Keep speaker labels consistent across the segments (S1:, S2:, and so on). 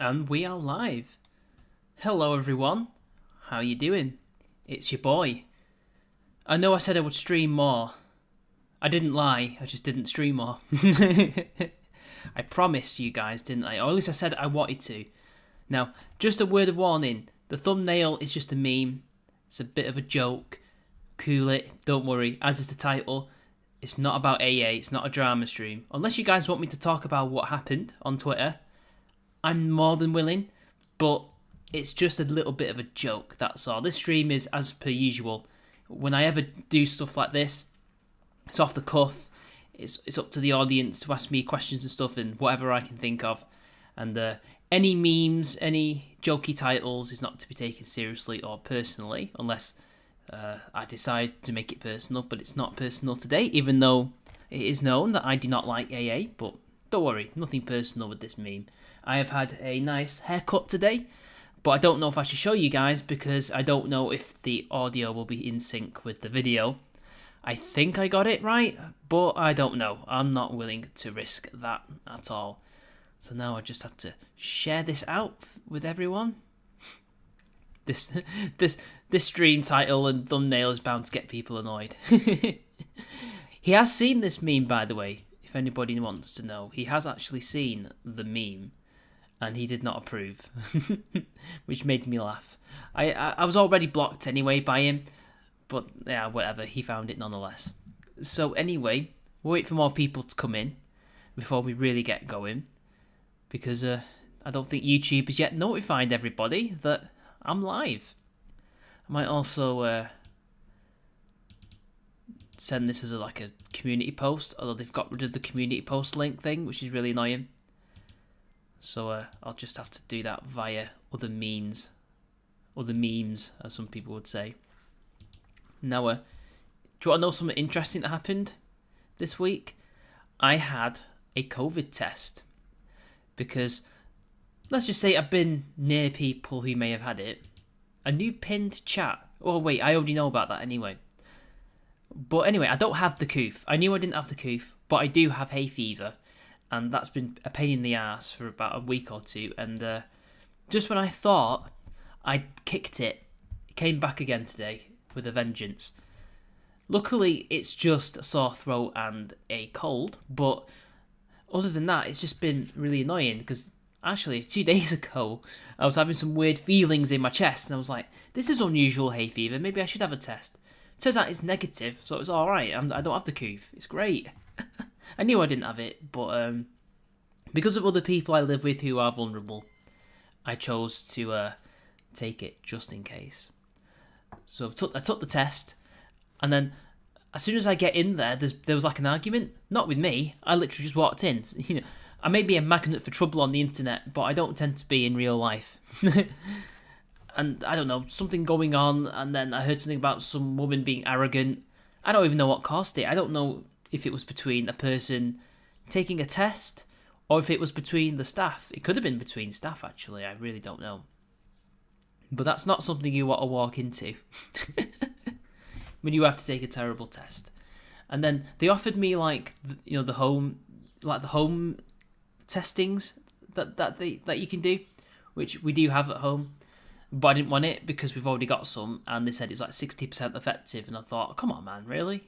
S1: And we are live. Hello everyone, how you doing? It's your boy. I know I said I would stream more. I didn't lie, I just didn't stream more. I promised you guys, didn't I? Or at least I said I wanted to. Now, just a word of warning, the thumbnail is just a meme. It's a bit of a joke. Cool it, don't worry, as is the title. It's not about AA, it's not a drama stream. Unless you guys want me to talk about what happened on Twitter, I'm more than willing, but it's just a little bit of a joke, that's all. This stream is as per usual. When I ever do stuff like this, it's off the cuff. It's up to the audience to ask me questions and stuff and whatever I can think of. And any memes, any jokey titles is not to be taken seriously or personally, unless I decide to make it personal. But it's not personal today, even though it is known that I do not like AA. But don't worry, nothing personal with this meme. I have had a nice haircut today, but I don't know if I should show you guys because I don't know if the audio will be in sync with the video. I think I got it right, but I don't know. I'm not willing to risk that at all. So now I just have to share this out with everyone. This stream title and thumbnail is bound to get people annoyed. He has seen this meme, by the way, if anybody wants to know. He has actually seen the meme. And he did not approve, which made me laugh. I was already blocked anyway by him, but yeah, whatever, he found it nonetheless. So anyway, we'll wait for more people to come in before we really get going, because I don't think YouTube has yet notified everybody that I'm live. I might also send this as a community post, although they've got rid of the community post link thing, which is really annoying. So I'll just have to do that via other means, as some people would say. Now, do you want to know something interesting that happened this week? I had a COVID test because, let's just say I've been near people who may have had it. A new pinned chat. Oh wait, I already know about that anyway. But anyway, I don't have the coof. I knew I didn't have the coof, but I do have hay fever. And that's been a pain in the ass for about a week or two. And just when I thought I'd kicked it, it came back again today with a vengeance. Luckily, it's just a sore throat and a cold. But other than that, it's just been really annoying. Because actually, 2 days ago, I was having some weird feelings in my chest. And I was like, this is unusual hay fever. Maybe I should have a test. Turns out it's negative, so it's alright. I don't have the coof. It's great. I knew I didn't have it, but because of other people I live with who are vulnerable, I chose to take it just in case. So I took the test, and then as soon as I get in there, there was an argument. Not with me. I literally just walked in. You know, I may be a magnet for trouble on the internet, but I don't tend to be in real life. And I don't know, something going on, and then I heard something about some woman being arrogant. I don't even know what caused it. I don't know if it was between a person taking a test or if it was between the staff. It could have been between staff, actually. I really don't know. But that's not something you want to walk into when you have to take a terrible test. And then they offered me the home testings that you can do, which we do have at home. But I didn't want it because we've already got some, and they said it's 60% effective, and I thought, come on, man, really?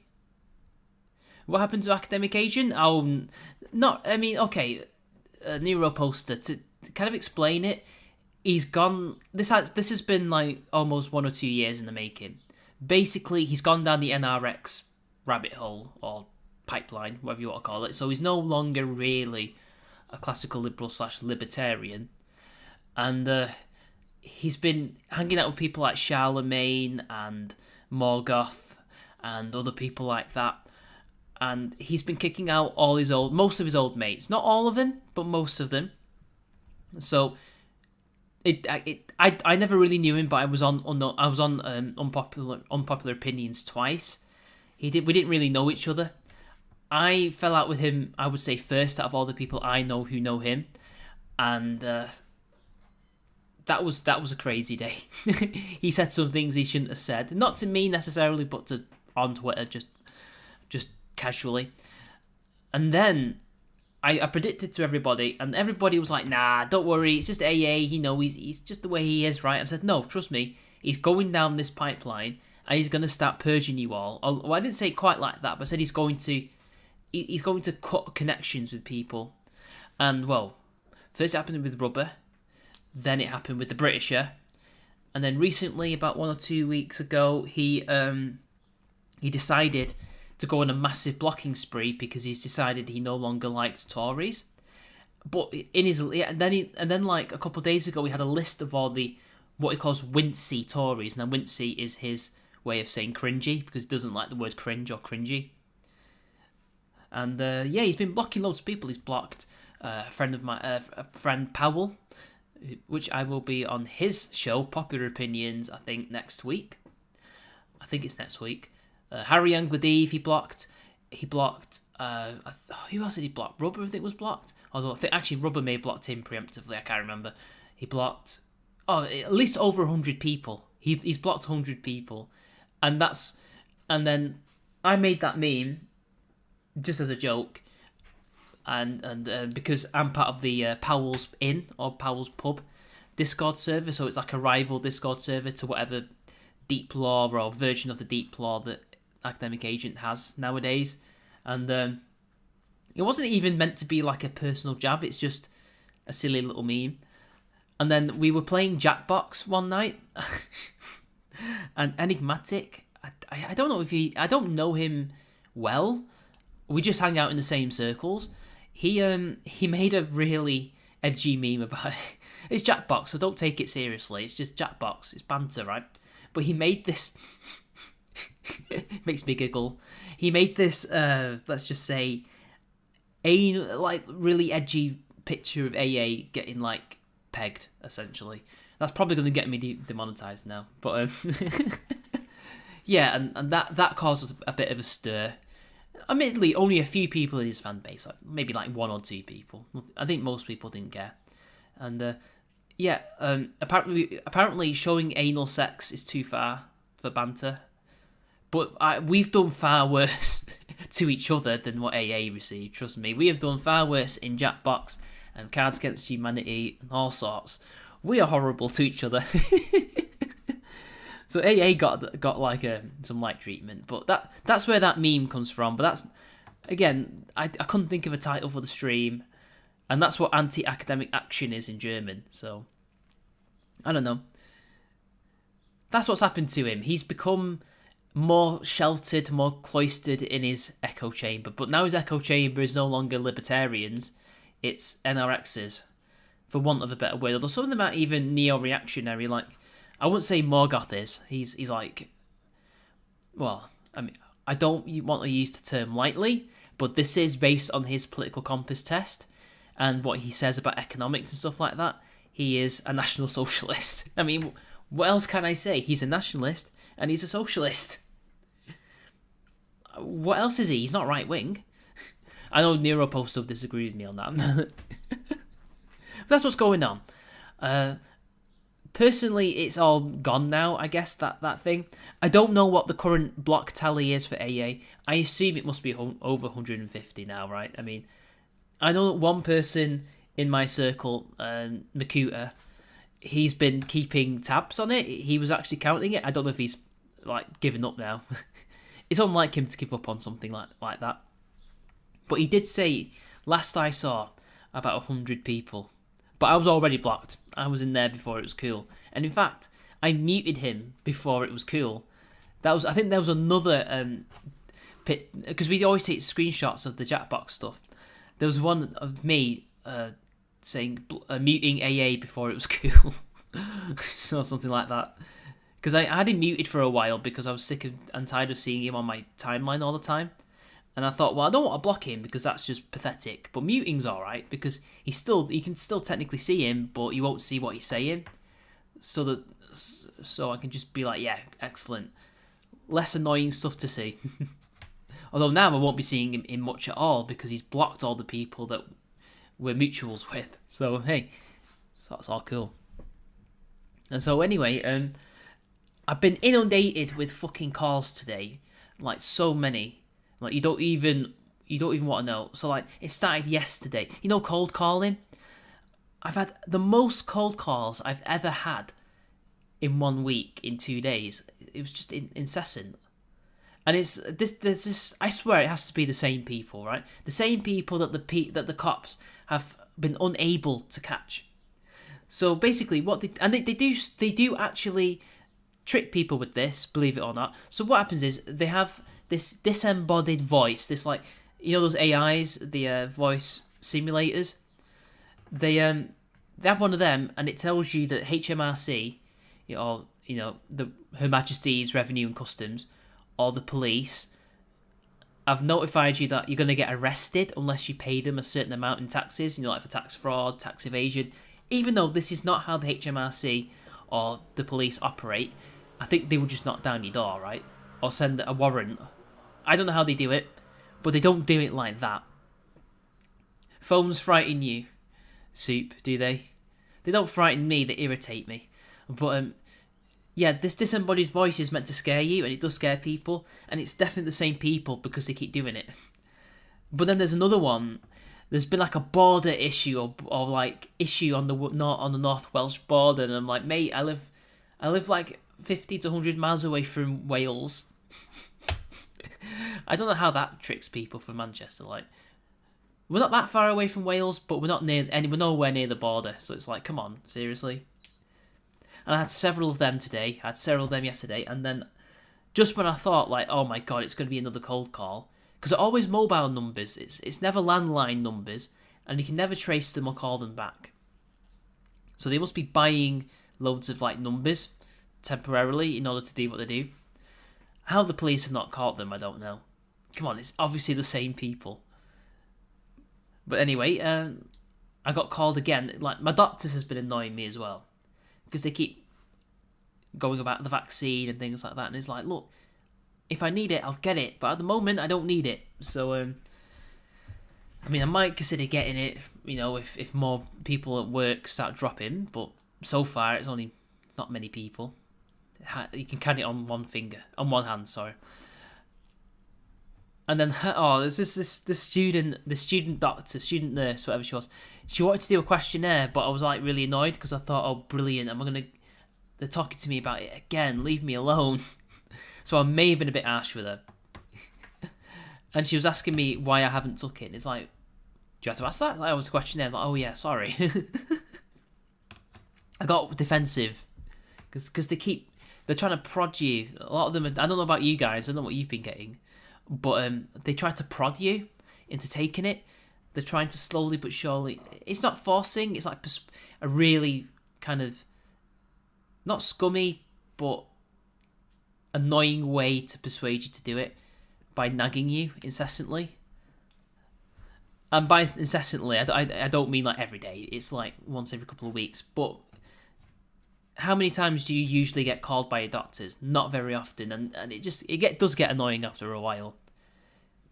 S1: What happened to Academic Agent? Okay, Nero Poster, to kind of explain it, he's gone, this has been almost 1 or 2 years in the making. Basically, he's gone down the NRX rabbit hole, or pipeline, whatever you want to call it, so he's no longer really a classical liberal / libertarian, and he's been hanging out with people like Charlemagne and Morgoth and other people like that. And he's been kicking out most of his old mates. Not all of them, but most of them. So I never really knew him, but I was on unpopular opinions twice. We didn't really know each other. I fell out with him, I would say, first out of all the people I know who know him, and that was a crazy day. He said some things he shouldn't have said, not to me necessarily, but on Twitter, just casually. And then I predicted to everybody, and everybody was like, nah, don't worry, it's just AA, he's just the way he is, right? And I said, no, trust me, he's going down this pipeline, and he's going to start purging you all. Well, I didn't say it quite like that, but I said he's going to cut connections with people. And, well, first it happened with Rubber, then it happened with the Britisher, and then recently, about 1 or 2 weeks ago, he decided to go on a massive blocking spree because he's decided he no longer likes Tories. But then like a couple of days ago, we had a list of all the what he calls wincy Tories. Now, wincy is his way of saying cringy because he doesn't like the word cringe or cringy. And he's been blocking loads of people. He's blocked a friend Powell, which I will be on his show, Popular Opinions, I think next week. I think it's next week. Harry Angladive, he blocked. Who else did he block? Rubber, I think, was blocked. Although I think actually Rubber may have blocked him preemptively. I can't remember. He blocked at least over 100 people. He's blocked 100 people, and then I made that meme just as a joke, and because I'm part of the Powell's Inn or Powell's Pub Discord server, so it's like a rival Discord server to whatever deep law or version of the deep law that Academic Agent has nowadays. And it wasn't even meant to be like a personal jab, it's just a silly little meme. And then we were playing Jackbox one night, and Enigmatic, I don't know I don't know him well, we just hang out in the same circles. He made a really edgy meme about it. It's Jackbox, so don't take it seriously, it's just Jackbox, it's banter, right? But he made this... it makes me giggle. He made this, let's just say, really edgy picture of AA getting, pegged, essentially. That's probably going to get me demonetized now. But, yeah, and that caused a bit of a stir. Admittedly, only a few people in his fan base, maybe 1 or 2 people. I think most people didn't care. And, apparently showing anal sex is too far for banter. But we've done far worse to each other than what AA received, trust me. We have done far worse in Jackbox and Cards Against Humanity and all sorts. We are horrible to each other. So AA got some light treatment, but that's where that meme comes from. But that's, again, I couldn't think of a title for the stream, and that's what anti-academic action is in German, so I don't know. That's what's happened to him. He's become more sheltered, more cloistered in his echo chamber. But now his echo chamber is no longer libertarians, it's NRXs, for want of a better word. Although some of them are even neo-reactionary, I wouldn't say Morgoth is. He's well, I mean, I don't want to use the term lightly, but this is based on his political compass test and what he says about economics and stuff like that. He is a National Socialist. I mean, what else can I say? He's a nationalist and he's a socialist. What else is he? He's not right-wing. I know Neuropost will disagree with me on that. But that's what's going on. Personally, it's all gone now, I guess, that thing. I don't know what the current block tally is for AA. I assume it must be over 150 now, right? I mean, I know that one person in my circle, Makuta, he's been keeping tabs on it. He was actually counting it. I don't know if he's, given up now. It's unlike him to give up on something like that. But he did say, last I saw, about 100 people. But I was already blocked. I was in there before it was cool. And in fact, I muted him before it was cool. I think there was another because we always take screenshots of the Jackbox stuff. There was one of me saying muting AA before it was cool. Or something like that. Because I had him muted for a while because I was sick and tired of seeing him on my timeline all the time. And I thought, well, I don't want to block him because that's just pathetic. But muting's alright because you can still technically see him, but you won't see what he's saying. So I can just be like, yeah, excellent. Less annoying stuff to see. Although now I won't be seeing him in much at all because he's blocked all the people that we're mutuals with. So, hey, that's all cool. And so anyway, I've been inundated with fucking calls today. So many. You don't even you don't even want to know. So like, it started yesterday. You know, cold calling. I've had the most cold calls I've ever had in 1 week, in 2 days. It was just incessant. And there's this. I swear it has to be the same people, right? The same people that the cops have been unable to catch. So basically, they do actually trick people with this, believe it or not. So what happens is they have this disembodied voice, this like, you know, those AIs, the voice simulators. They have one of them, and it tells you that HMRC, the Her Majesty's Revenue and Customs, or the police, have notified you that you're going to get arrested unless you pay them a certain amount in taxes, like for tax fraud, tax evasion. Even though this is not how the HMRC or the police operate, I think they would just knock down your door, right? Or send a warrant. I don't know how they do it, but they don't do it like that. Phones frighten you, Soup, do they? They don't frighten me, they irritate me. But yeah, this disembodied voice is meant to scare you, and it does scare people, and it's definitely the same people because they keep doing it. But then there's another one. There's been like a border issue or like issue on the North Welsh border, and I'm like, mate, I live like 50 to 100 miles away from Wales. I don't know how that tricks people from Manchester. Like, we're not that far away from Wales, but we're nowhere near the border. So it's like, come on, seriously. And I had several of them today. I had several of them yesterday. And then just when I thought, like, oh my God, it's going to be another cold call. Because they're always mobile numbers. It's never landline numbers. And you can never trace them or call them back. So they must be buying loads of, like, numbers temporarily in order to do what they do. How the police have not caught them, I don't know. Come on, it's obviously the same people. But anyway, I got called again. Like, my doctor has been annoying me as well. Because they keep going about the vaccine and things like that. And it's like, look, if I need it, I'll get it. But at the moment, I don't need it. So, I mean, I might consider getting it, if more people at work start dropping. But so far, it's only not many people. You can count it on one hand, sorry. And then, there's this student doctor, student nurse, whatever she was. She wanted to do a questionnaire, but I was like really annoyed because I thought, oh, brilliant, they're talking to me about it again, leave me alone. So I may have been a bit harsh with her. And she was asking me why I haven't took it. And it's like, do you have to ask that? Like, I was a questionnaire. I was like, oh yeah, sorry. I got defensive because they're trying to prod you. A lot of them, I don't know about you guys, I don't know what you've been getting, but they try to prod you into taking it. They're trying to slowly but surely. It's not forcing. It's like a really kind of not scummy but annoying way to persuade you to do it by nagging you incessantly. And by incessantly, I don't mean like every day. It's like once every couple of weeks. But how many times do you usually get called by your doctors? Not very often, and it does get annoying after a while.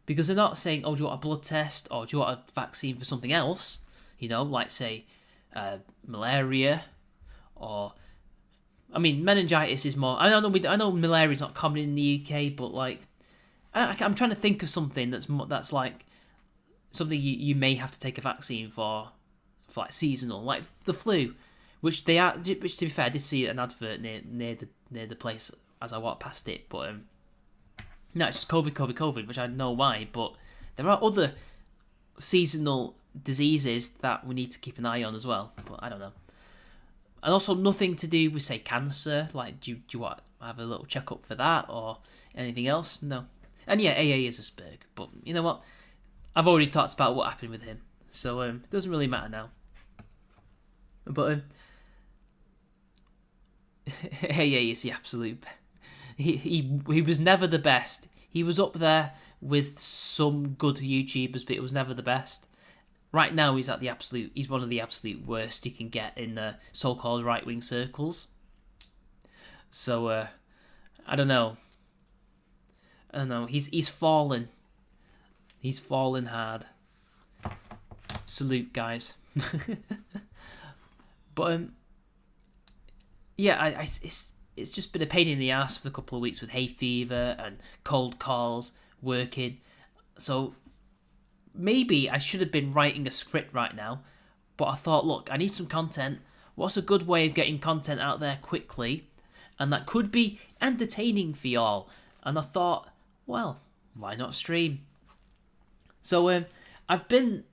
S1: Because they're not saying, oh, do you want a blood test, or do you want a vaccine for something else? Like, say, malaria, or... I mean, meningitis is more... I know malaria's not common in the UK, but, like... I'm trying to think of something that's like... Something you may have to take a vaccine for like, seasonal. Like, the flu, which to be fair, I did see an advert near the place as I walked past it, but... No, it's just COVID, which I know why, but there are other seasonal diseases that we need to keep an eye on as well, but I don't know. And also nothing to do with, say, cancer, like, do you want to have a little checkup for that, or anything else? No. And yeah, AA is a spurg, but you know what? I've already talked about what happened with him, so it doesn't really matter now. But AA is the absolute... He was never the best. He was up there with some good YouTubers, but it was never the best. Right now, he's one of the absolute worst you can get in the so-called right-wing circles. So I don't know. He's fallen. He's fallen hard. Salute, guys. But yeah, it's just been a pain in the ass for a couple of weeks with hay fever and cold calls, working. So maybe I should have been writing a script right now, but I thought, look, I need some content. What's a good way of getting content out there quickly, and that could be entertaining for y'all? And I thought, well, why not stream? So I've been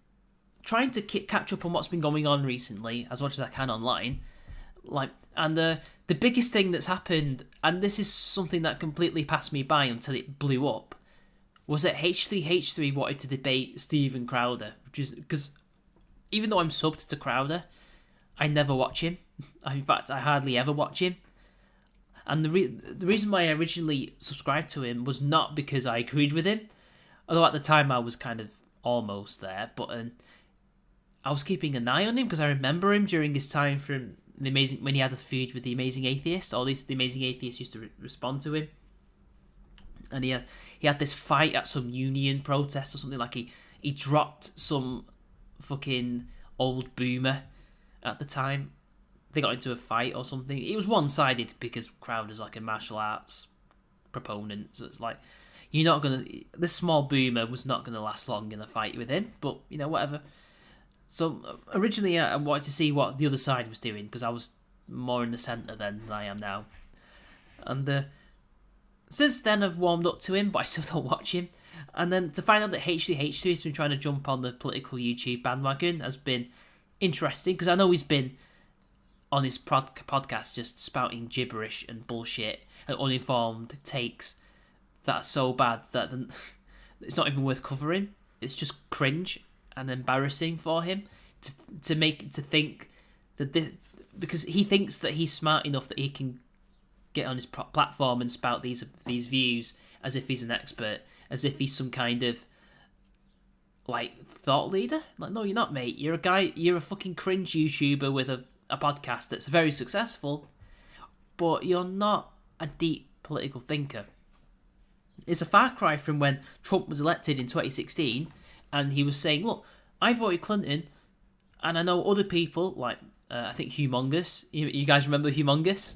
S1: trying to catch up on what's been going on recently as much as I can online. And the biggest thing that's happened, and this is something that completely passed me by until it blew up, was that H3H3 wanted to debate Steven Crowder, which is because even though I'm subbed to Crowder, I never watch him. In fact, I hardly ever watch him. And the reason why I originally subscribed to him was not because I agreed with him, although at the time I was kind of almost there, but I was keeping an eye on him because I remember him during his time from when he had a feud with the Amazing Atheist. All these the Amazing Atheist used to respond to him, and he had this fight at some union protest or something. Like he dropped some fucking old boomer at the time. They got into a fight or something. It was one-sided because Crowder's like a martial arts proponent, so it's like you're not gonna. This small boomer was not gonna last long in a fight with him, but whatever. So originally I wanted to see what the other side was doing because I was more in the centre then than I am now. And since then I've warmed up to him, but I still don't watch him. And then to find out that H3H3 has been trying to jump on the political YouTube bandwagon has been interesting because I know he's been on his podcast just spouting gibberish and bullshit and uninformed takes that are so bad that it's not even worth covering. It's just cringe and embarrassing for him to think that because he thinks that he's smart enough that he can get on his platform and spout these views as if he's an expert, as if he's some kind of like thought leader. Like, no, you're not, mate. You're a fucking cringe YouTuber with a podcast that's very successful, but you're not a deep political thinker. It's a far cry from when Trump was elected in 2016 and he was saying, look, I voted Clinton and I know other people like I think Humongous. You guys remember Humongous?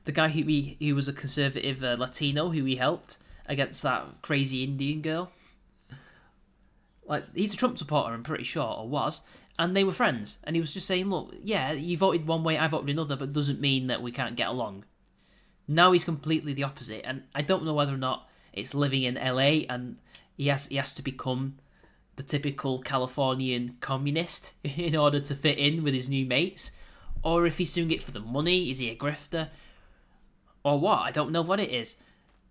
S1: The guy who was a conservative Latino who he helped against that crazy Indian girl. Like, he's a Trump supporter, I'm pretty sure, or was, and they were friends. And he was just saying, look, yeah, you voted one way, I voted another, but it doesn't mean that we can't get along. Now he's completely the opposite, and I don't know whether or not it's living in LA and he has to become the typical Californian communist in order to fit in with his new mates, or if he's doing it for the money. Is he a grifter? Or what? I don't know what it is.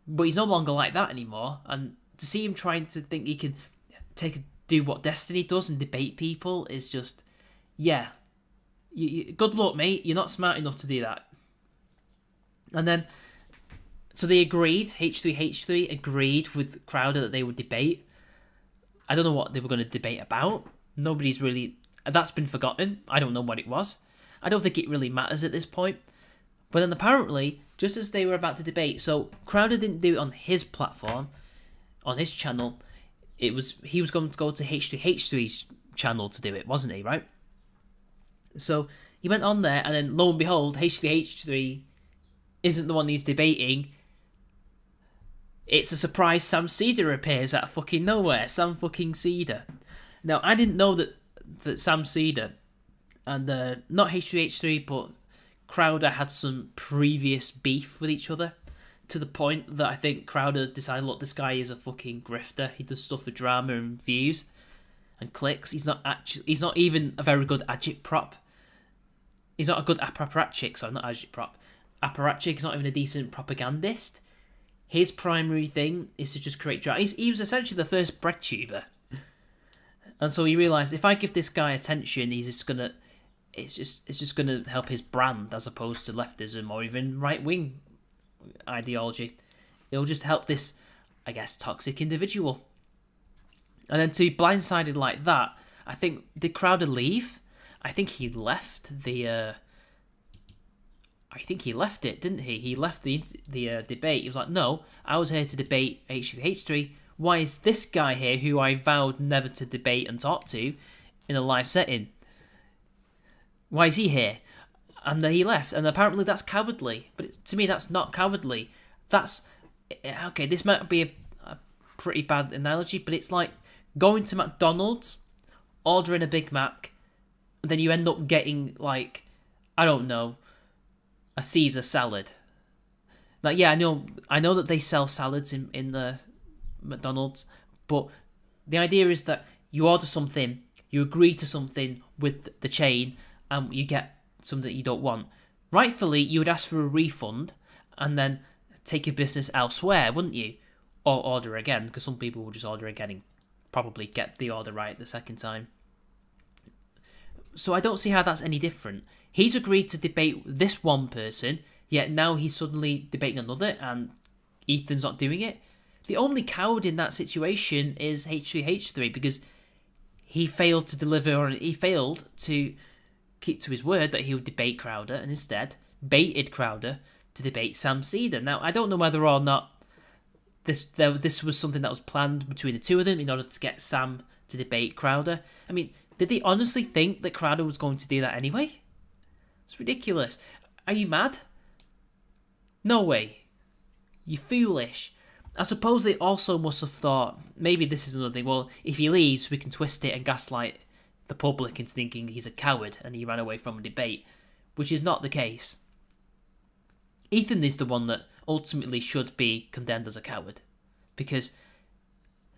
S1: But he's no longer like that anymore, and to see him trying to think he can do what Destiny does and debate people is just, yeah. Good luck, mate. You're not smart enough to do that. And then, so they agreed, H3H3 agreed with Crowder that they would debate. I don't know what they were going to debate about. Nobody's really, that's been forgotten. I don't know what it was. I don't think it really matters at this point. But then apparently, just as they were about to debate, so Crowder didn't do it on his platform, on his channel. He was going to go to H3H3's channel to do it, wasn't he, right? So he went on there, and then lo and behold, H3H3 isn't the one he's debating. It's a surprise Sam Cedar appears out of fucking nowhere. Sam fucking Cedar. Now, I didn't know that Sam Cedar and not H3H3, but Crowder had some previous beef with each other, to the point that I think Crowder decided, look, this guy is a fucking grifter. He does stuff for drama and views and clicks. He's not even a very good agitprop. He's not a good apparatchik, sorry, not agitprop. Apparatchik is not even a decent propagandist. His primary thing is to just create drama. He was essentially the first bread tuber. And so he realised, if I give this guy attention, it's just gonna help his brand as opposed to leftism or even right-wing ideology. It'll just help this, I guess, toxic individual. And then to be blindsided like that, I think, did Crowder leave? I think he left it, didn't he? He left the debate. He was like, no, I was here to debate H3H3. Why is this guy here, who I vowed never to debate and talk to in a live setting? Why is he here? And then he left, and apparently that's cowardly. But to me, that's not cowardly. That's, okay, this might be a pretty bad analogy, but it's like going to McDonald's, ordering a Big Mac, and then you end up getting, like, I don't know, a Caesar salad. Like, yeah, I know that they sell salads in the McDonald's, but the idea is that you order something, you agree to something with the chain, and you get something that you don't want. Rightfully, you would ask for a refund and then take your business elsewhere, wouldn't you? Or order again, because some people will just order again and probably get the order right the second time. So I don't see how that's any different. He's agreed to debate this one person, yet now he's suddenly debating another, and Ethan's not doing it. The only coward in that situation is H3H3, because he failed to deliver, or he failed to keep to his word that he would debate Crowder, and instead baited Crowder to debate Sam Cedar. Now, I don't know whether or not this was something that was planned between the two of them in order to get Sam to debate Crowder. I mean, did they honestly think that Crowder was going to do that anyway? It's ridiculous. Are you mad? No way. You're foolish. I suppose they also must have thought, maybe this is another thing, well, if he leaves, we can twist it and gaslight the public into thinking he's a coward and he ran away from a debate, which is not the case. Ethan is the one that ultimately should be condemned as a coward, because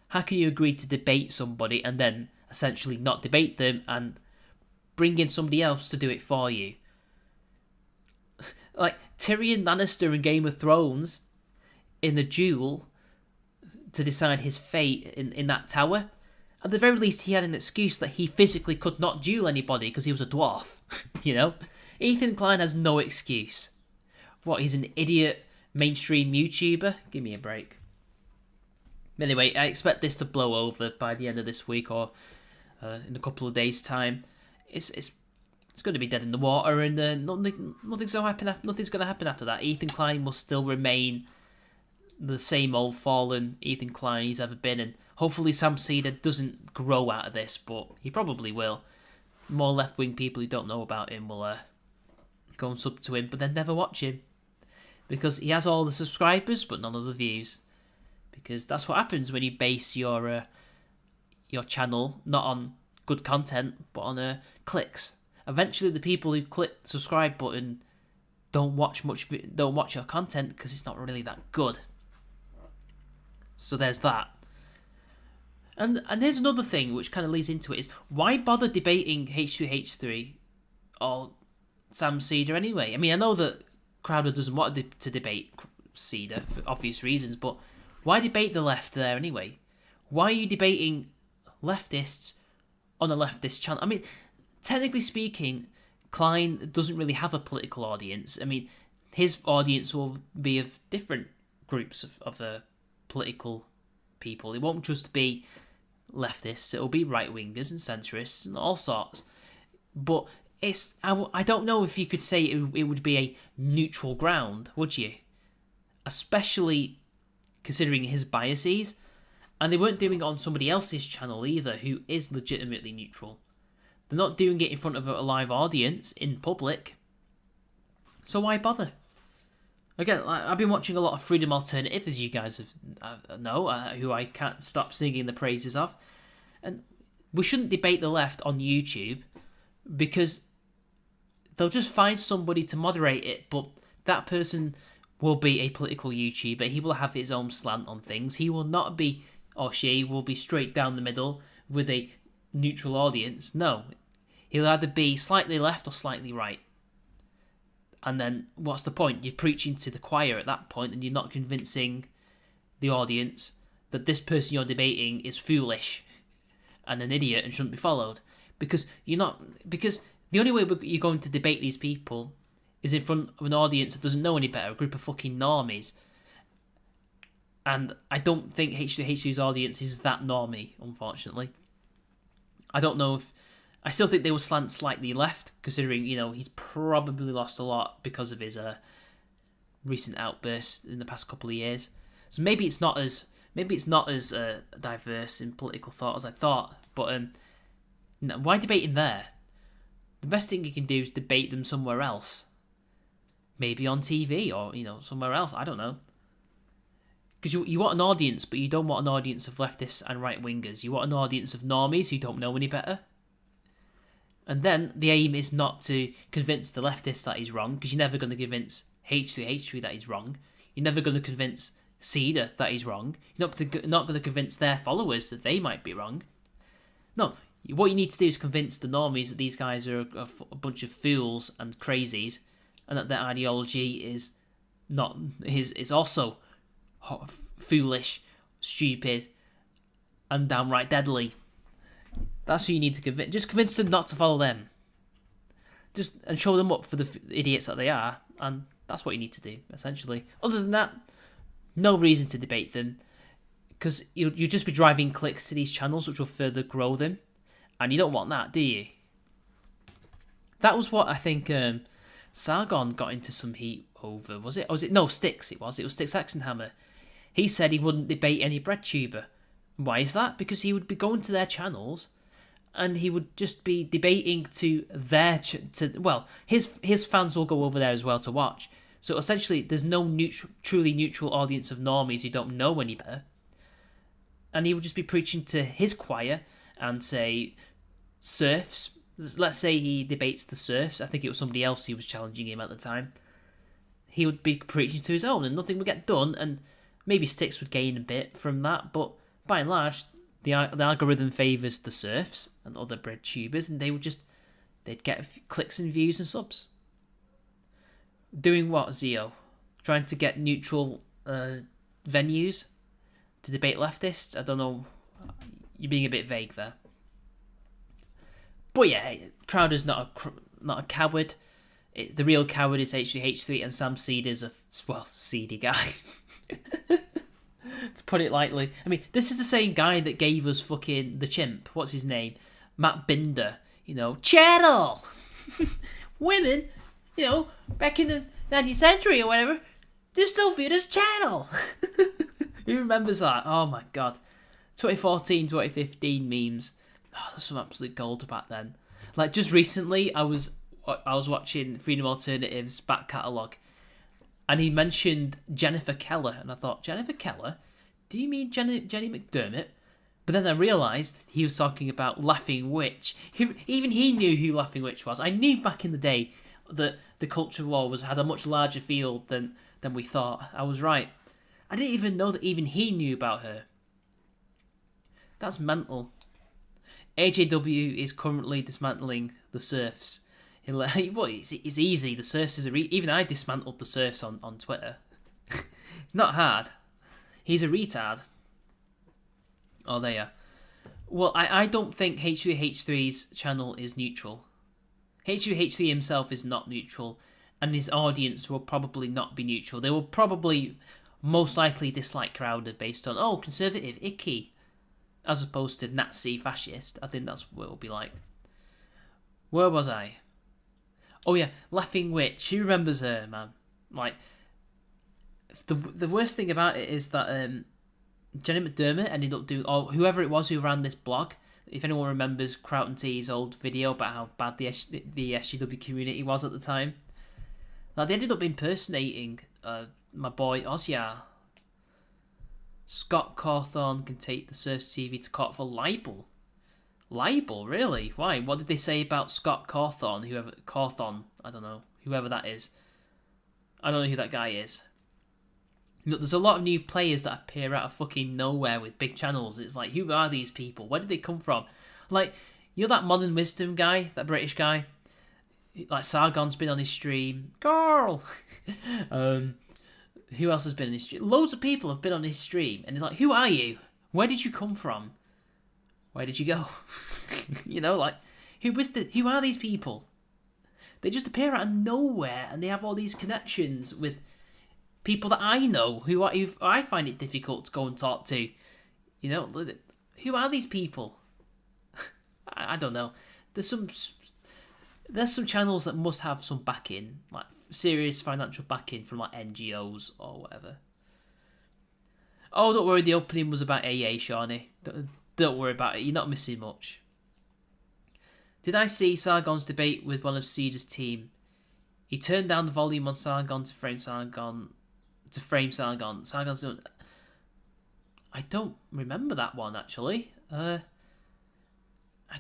S1: how can you agree to debate somebody and then essentially not debate them and bring in somebody else to do it for you? Like Tyrion Lannister in Game of Thrones, in the duel to decide his fate in that tower, at the very least he had an excuse that he physically could not duel anybody because he was a dwarf. You know? Ethan Klein has no excuse. What, he's an idiot mainstream YouTuber? Give me a break. Anyway, I expect this to blow over by the end of this week, or in a couple of days' time. It's going to be dead in the water, and nothing's going to happen after that. Ethan Klein must still remain the same old fallen Ethan Klein he's ever been, and hopefully Sam Cedar doesn't grow out of this, but he probably will. More left-wing people who don't know about him will go and sub to him, but then never watch him, because he has all the subscribers but none of the views. Because that's what happens when you base your channel not on good content but on clicks. Eventually, the people who click the subscribe button don't watch your content because it's not really that good. So there's that. And here's another thing which kind of leads into it, is why bother debating H2H3 or Sam Cedar anyway? I mean, I know that Crowder doesn't want to debate Cedar for obvious reasons, but why debate the left there anyway? Why are you debating leftists on a leftist channel? I mean, technically speaking, Klein doesn't really have a political audience. I mean, his audience will be of different groups of political people. It won't just be leftists, it'll be right-wingers and centrists and all sorts. But I don't know if you could say it would be a neutral ground, would you? Especially considering his biases. And they weren't doing it on somebody else's channel either, who is legitimately neutral. They're not doing it in front of a live audience in public. So why bother? Again, I've been watching a lot of Freedom Alternative, as you guys know, who I can't stop singing the praises of. And we shouldn't debate the left on YouTube, because they'll just find somebody to moderate it, but that person will be a political YouTuber. He will have his own slant on things. He will not be, or she will be straight down the middle with a neutral audience. No. He'll either be slightly left or slightly right. And then what's the point? You're preaching to the choir at that point, and you're not convincing the audience that this person you're debating is foolish and an idiot and shouldn't be followed. Because the only way you're going to debate these people is in front of an audience that doesn't know any better, a group of fucking normies. And I don't think H2H2's audience is that normie, unfortunately. I don't know if... I still think they will slant slightly left, considering, he's probably lost a lot because of his recent outbursts in the past couple of years. So maybe it's not as diverse in political thought as I thought. But no, why debating there? The best thing you can do is debate them somewhere else. Maybe on TV or, somewhere else. I don't know. Because you want an audience, but you don't want an audience of leftists and right-wingers. You want an audience of normies who don't know any better. And then the aim is not to convince the leftists that he's wrong, because you're never going to convince H3 that he's wrong. You're never going to convince Cedar that he's wrong. You're not going to convince their followers that they might be wrong. No, what you need to do is convince the normies that these guys are a bunch of fools and crazies, and that their ideology is also foolish, stupid, and downright deadly. That's who you need to convince. Just convince them not to follow them. And show them up for the idiots that they are, and that's what you need to do, essentially. Other than that, no reason to debate them, because you'll just be driving clicks to these channels, which will further grow them, and you don't want that, do you? That was what I think Sargon got into some heat over, was it? Or was it? No, Styx it was. It was Styx Hexenhammer. He said he wouldn't debate any breadtuber. Why is that? Because he would be going to their channels and he would just be debating to their... his fans will go over there as well to watch. So essentially, there's no truly neutral audience of normies who don't know any better. And he would just be preaching to his choir and say, serfs. Let's say he debates the serfs. I think it was somebody else who was challenging him at the time. He would be preaching to his own and nothing would get done. And maybe Styx would gain a bit from that, but by and large, the algorithm favours the serfs and other breadtubers, and they'd get clicks and views and subs. Doing what, Zio? Trying to get neutral venues to debate leftists? I don't know. You're being a bit vague there. But yeah, Crowder's not a coward. The real coward is H3, and Sam Cedar's a seedy guy. To put it lightly. I mean, this is the same guy that gave us fucking the chimp. What's his name? Matt Binder. Channel! Women, back in the 19th century or whatever, they're still viewed as channel. Who remembers that? Oh my god. 2014, 2015 memes. Oh, there's some absolute gold back then. Like, just recently, I was watching Freedom Alternative's back catalogue, and he mentioned Jennifer Keller, and I thought, Jennifer Keller? Do you mean Jenny McDermott? But then I realised he was talking about Laughing Witch. Even he knew who Laughing Witch was. I knew back in the day that the culture war had a much larger field than we thought. I was right. I didn't even know that even he knew about her. That's mental. AJW is currently dismantling the serfs. It's easy. The serfs is even I dismantled the serfs on Twitter. It's not hard. He's a retard. Oh, there you are. Well, I don't think H3H3's channel is neutral. H3H3 himself is not neutral, and his audience will probably not be neutral. They will probably most likely dislike Crowder based on, conservative, icky, as opposed to Nazi, fascist. I think that's what it will be like. Where was I? Oh yeah, Laughing Witch. Who remembers her, man? Like, the worst thing about it is that Jenny McDermott ended up doing, or whoever it was who ran this blog, if anyone remembers Croughton T's old video about how bad the SGW community was at the time, now they ended up impersonating my boy Ozyar. Scott Cawthorne can take the Source TV to court for libel. Libel, really? Why? What did they say about Scott Cawthorne? I don't know. Whoever that is. I don't know who that guy is. Look, there's a lot of new players that appear out of fucking nowhere with big channels. It's like, who are these people? Where did they come from? Like, that Modern Wisdom guy, that British guy? Like, Sargon's been on his stream. Girl! Who else has been on his stream? Loads of people have been on his stream. And it's like, who are you? Where did you come from? Where did you go? Who are these people? They just appear out of nowhere, and they have all these connections with people that I know who I find it difficult to go and talk to. Who are these people? I don't know. There's some channels that must have some backing, like serious financial backing from like NGOs or whatever. Oh, don't worry, the opening was about AA, Shawnee. Don't worry about it, you're not missing much. Did I see Sargon's debate with one of Cedar's team? He turned down the volume on Sargon to frame Sargon. Sargon's doing... I don't remember that one, actually. I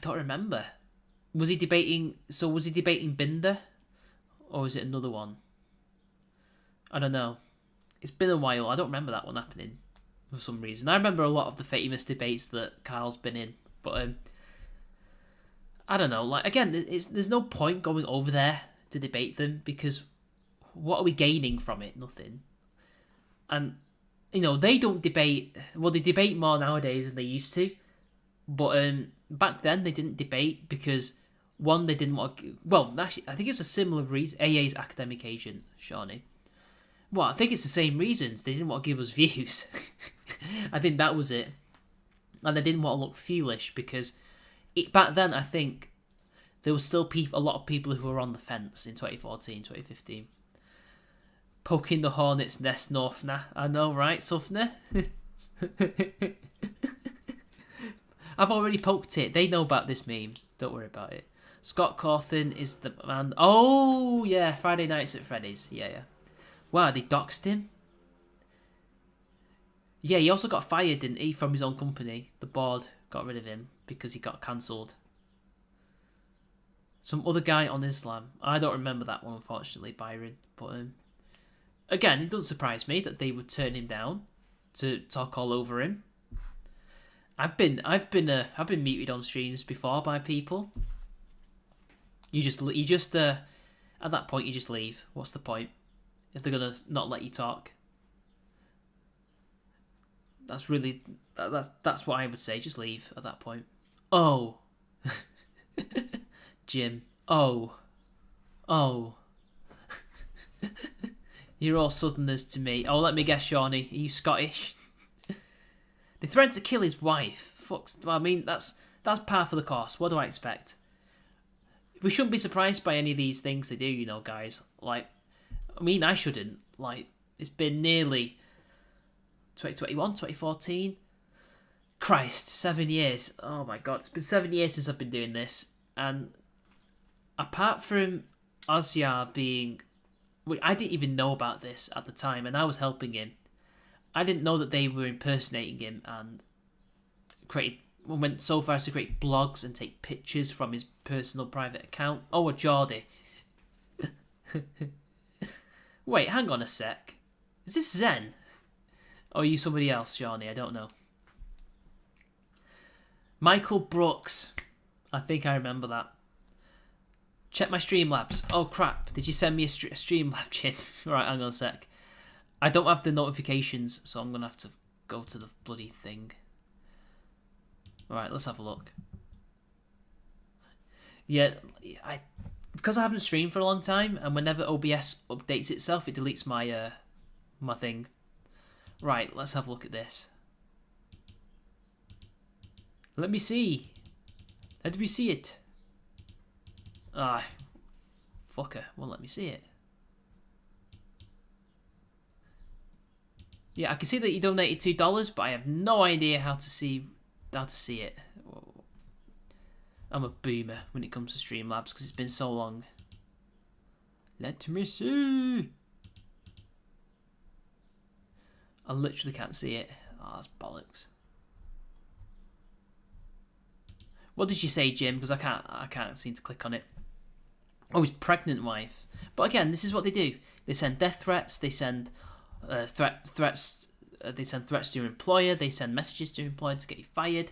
S1: don't remember. Was he debating... So was he debating Binder? Or was it another one? I don't know. It's been a while. I don't remember that one happening for some reason. I remember a lot of the famous debates that Kyle's been in. But I don't know. Like, again, there's no point going over there to debate them, because what are we gaining from it? Nothing. And, you know, they don't debate... Well, they debate more nowadays than they used to. But back then, they didn't debate because, one, they didn't want to... Well, actually, I think it was a similar reason. AA's academic agent, Shawnee. Well, I think it's the same reasons. They didn't want to give us views. I think that was it. And they didn't want to look foolish because back then, I think, there was still a lot of people who were on the fence in 2014, 2015. Poking the hornet's nest, Northner. I know, right, Sufner? I've already poked it. They know about this meme. Don't worry about it. Scott Cawthon is the man. Oh, yeah, Friday Nights at Freddy's. Yeah. Wow, they doxed him? Yeah, he also got fired, didn't he, from his own company. The board got rid of him because he got cancelled. Some other guy on Islam. I don't remember that one, unfortunately, Byron. But again, it doesn't surprise me that they would turn him down to talk all over him. I've been muted on streams before by people. You just at that point you just leave. What's the point if they're gonna not let you talk? That's what I would say. Just leave at that point. Oh, Jim. Oh. You're all Southerners to me. Oh, let me guess, Shawnee. Are you Scottish? They threatened to kill his wife. I mean, that's par for the course. What do I expect? We shouldn't be surprised by any of these things they do, you know, guys. Like, I mean, I shouldn't. Like, it's been nearly 2021, 2014. Christ, 7 years. Oh my God, it's been 7 years since I've been doing this. And apart from Ozyar being... I didn't even know about this at the time, and I was helping him. I didn't know that they were impersonating him and went so far as to create blogs and take pictures from his personal private account. Oh, a Geordie. Wait, hang on a sec. Is this Zen? Or are you somebody else, Johnny? I don't know. Michael Brooks. I think I remember that. Check my Streamlabs. Oh, crap. Did you send me a Streamlab, Jim? Right, hang on a sec. I don't have the notifications, so I'm going to have to go to the bloody thing. Alright, let's have a look. Yeah, because I haven't streamed for a long time, and whenever OBS updates itself, it deletes my my thing. Right, let's have a look at this. Let me see. Let me see it. Ah, fucker, won't let me see it. Yeah, I can see that you donated $2, but I have no idea how to see it. I'm a boomer when it comes to Streamlabs because it's been so long. Let me see. I literally can't see it. Oh, that's bollocks. What did you say, Jim? Because I can't seem to click on it. Oh, his pregnant wife. But again, this is what they do. They send death threats. They send threats. They send threats to your employer. They send messages to your employer to get you fired.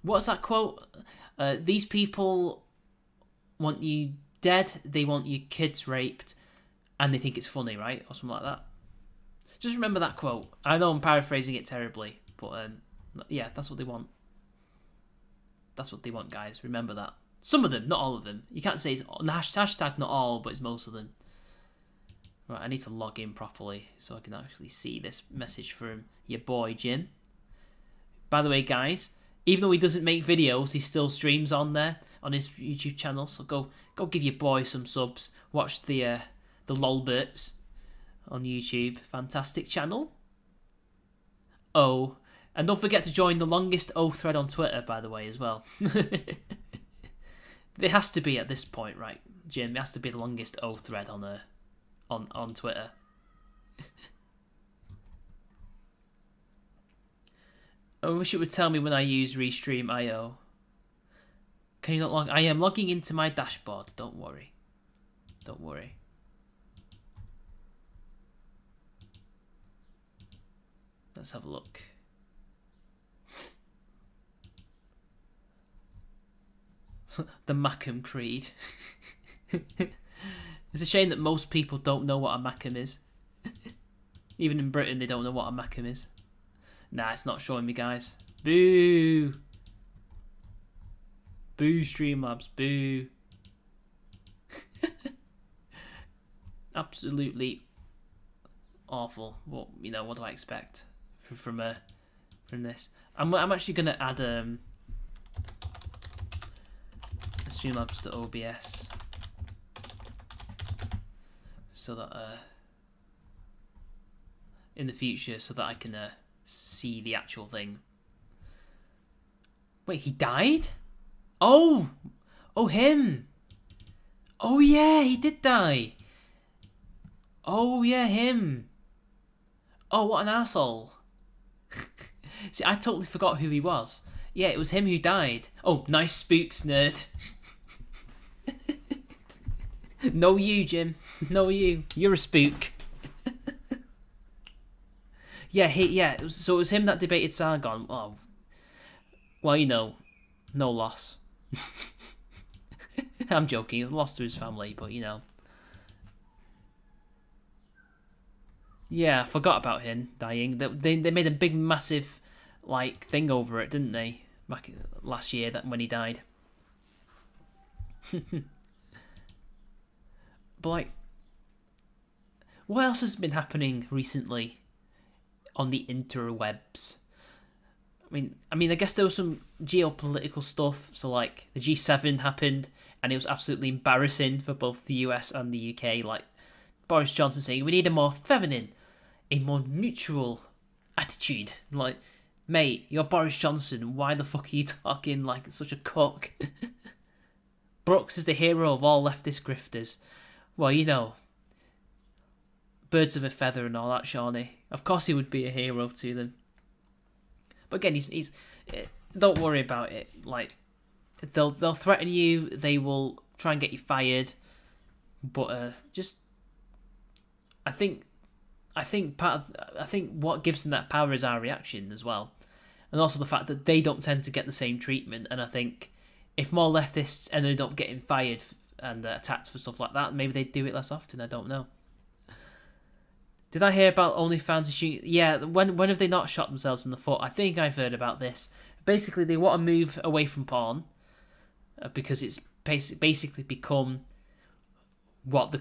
S1: What's that quote? These people want you dead. They want your kids raped, and they think it's funny, right, or something like that. Just remember that quote. I know I'm paraphrasing it terribly, but yeah, that's what they want. That's what they want, guys. Remember that. Some of them, not all of them. You can't say it's hashtag not all, but it's most of them. Right, I need to log in properly so I can actually see this message from your boy, Jim. By the way, guys, even though he doesn't make videos, he still streams on there, on his YouTube channel. So go give your boy some subs. Watch the Lolberts on YouTube. Fantastic channel. Oh, and don't forget to join the longest O thread on Twitter, by the way, as well. It has to be at this point, right, Jim? It has to be the longest O thread on Twitter. I wish it would tell me when I use Restream.io. Can you not log? I am logging into my dashboard. Don't worry. Don't worry. Let's have a look. The Macam Creed. It's a shame that most people don't know what a Macam is. Even in Britain, they don't know what a Macam is. Nah, it's not showing me, guys. Boo! Boo, Streamlabs. Boo. Absolutely awful. What what do I expect from this? I'm actually gonna add Streamlabs to OBS so that in the future, so that I can see the actual thing. Wait, he died? Oh, him. Oh yeah, he did die. Oh yeah, him. Oh, what an asshole. See, I totally forgot who he was. Yeah, it was him who died. Oh, nice spooks, nerd. No you, Jim. No you. You're a spook. Yeah, so it was him that debated Sargon. Oh, well, no loss. I'm joking. He's lost to his family, but Yeah, I forgot about him dying. They made a big, massive, thing over it, didn't they? Back last year, when he died. But what else has been happening recently on the interwebs? I mean, I guess there was some geopolitical stuff. So, the G7 happened, and it was absolutely embarrassing for both the US and the UK. Boris Johnson saying, we need a more feminine, a more neutral attitude. Mate, you're Boris Johnson. Why the fuck are you talking like such a cock? Brooks is the hero of all leftist grifters. Well, birds of a feather and all that, Shawnee. Of course he would be a hero to them. But again, he's don't worry about it. They'll threaten you. They will try and get you fired. But I think what gives them that power is our reaction as well, and also the fact that they don't tend to get the same treatment. And I think if more leftists ended up getting fired and attacked for stuff like that, maybe they'd do it less often. I don't know. Did I hear about OnlyFans shooting? Yeah, when have they not shot themselves in the foot? I think I've heard about this. Basically, they want to move away from porn because it's basically become what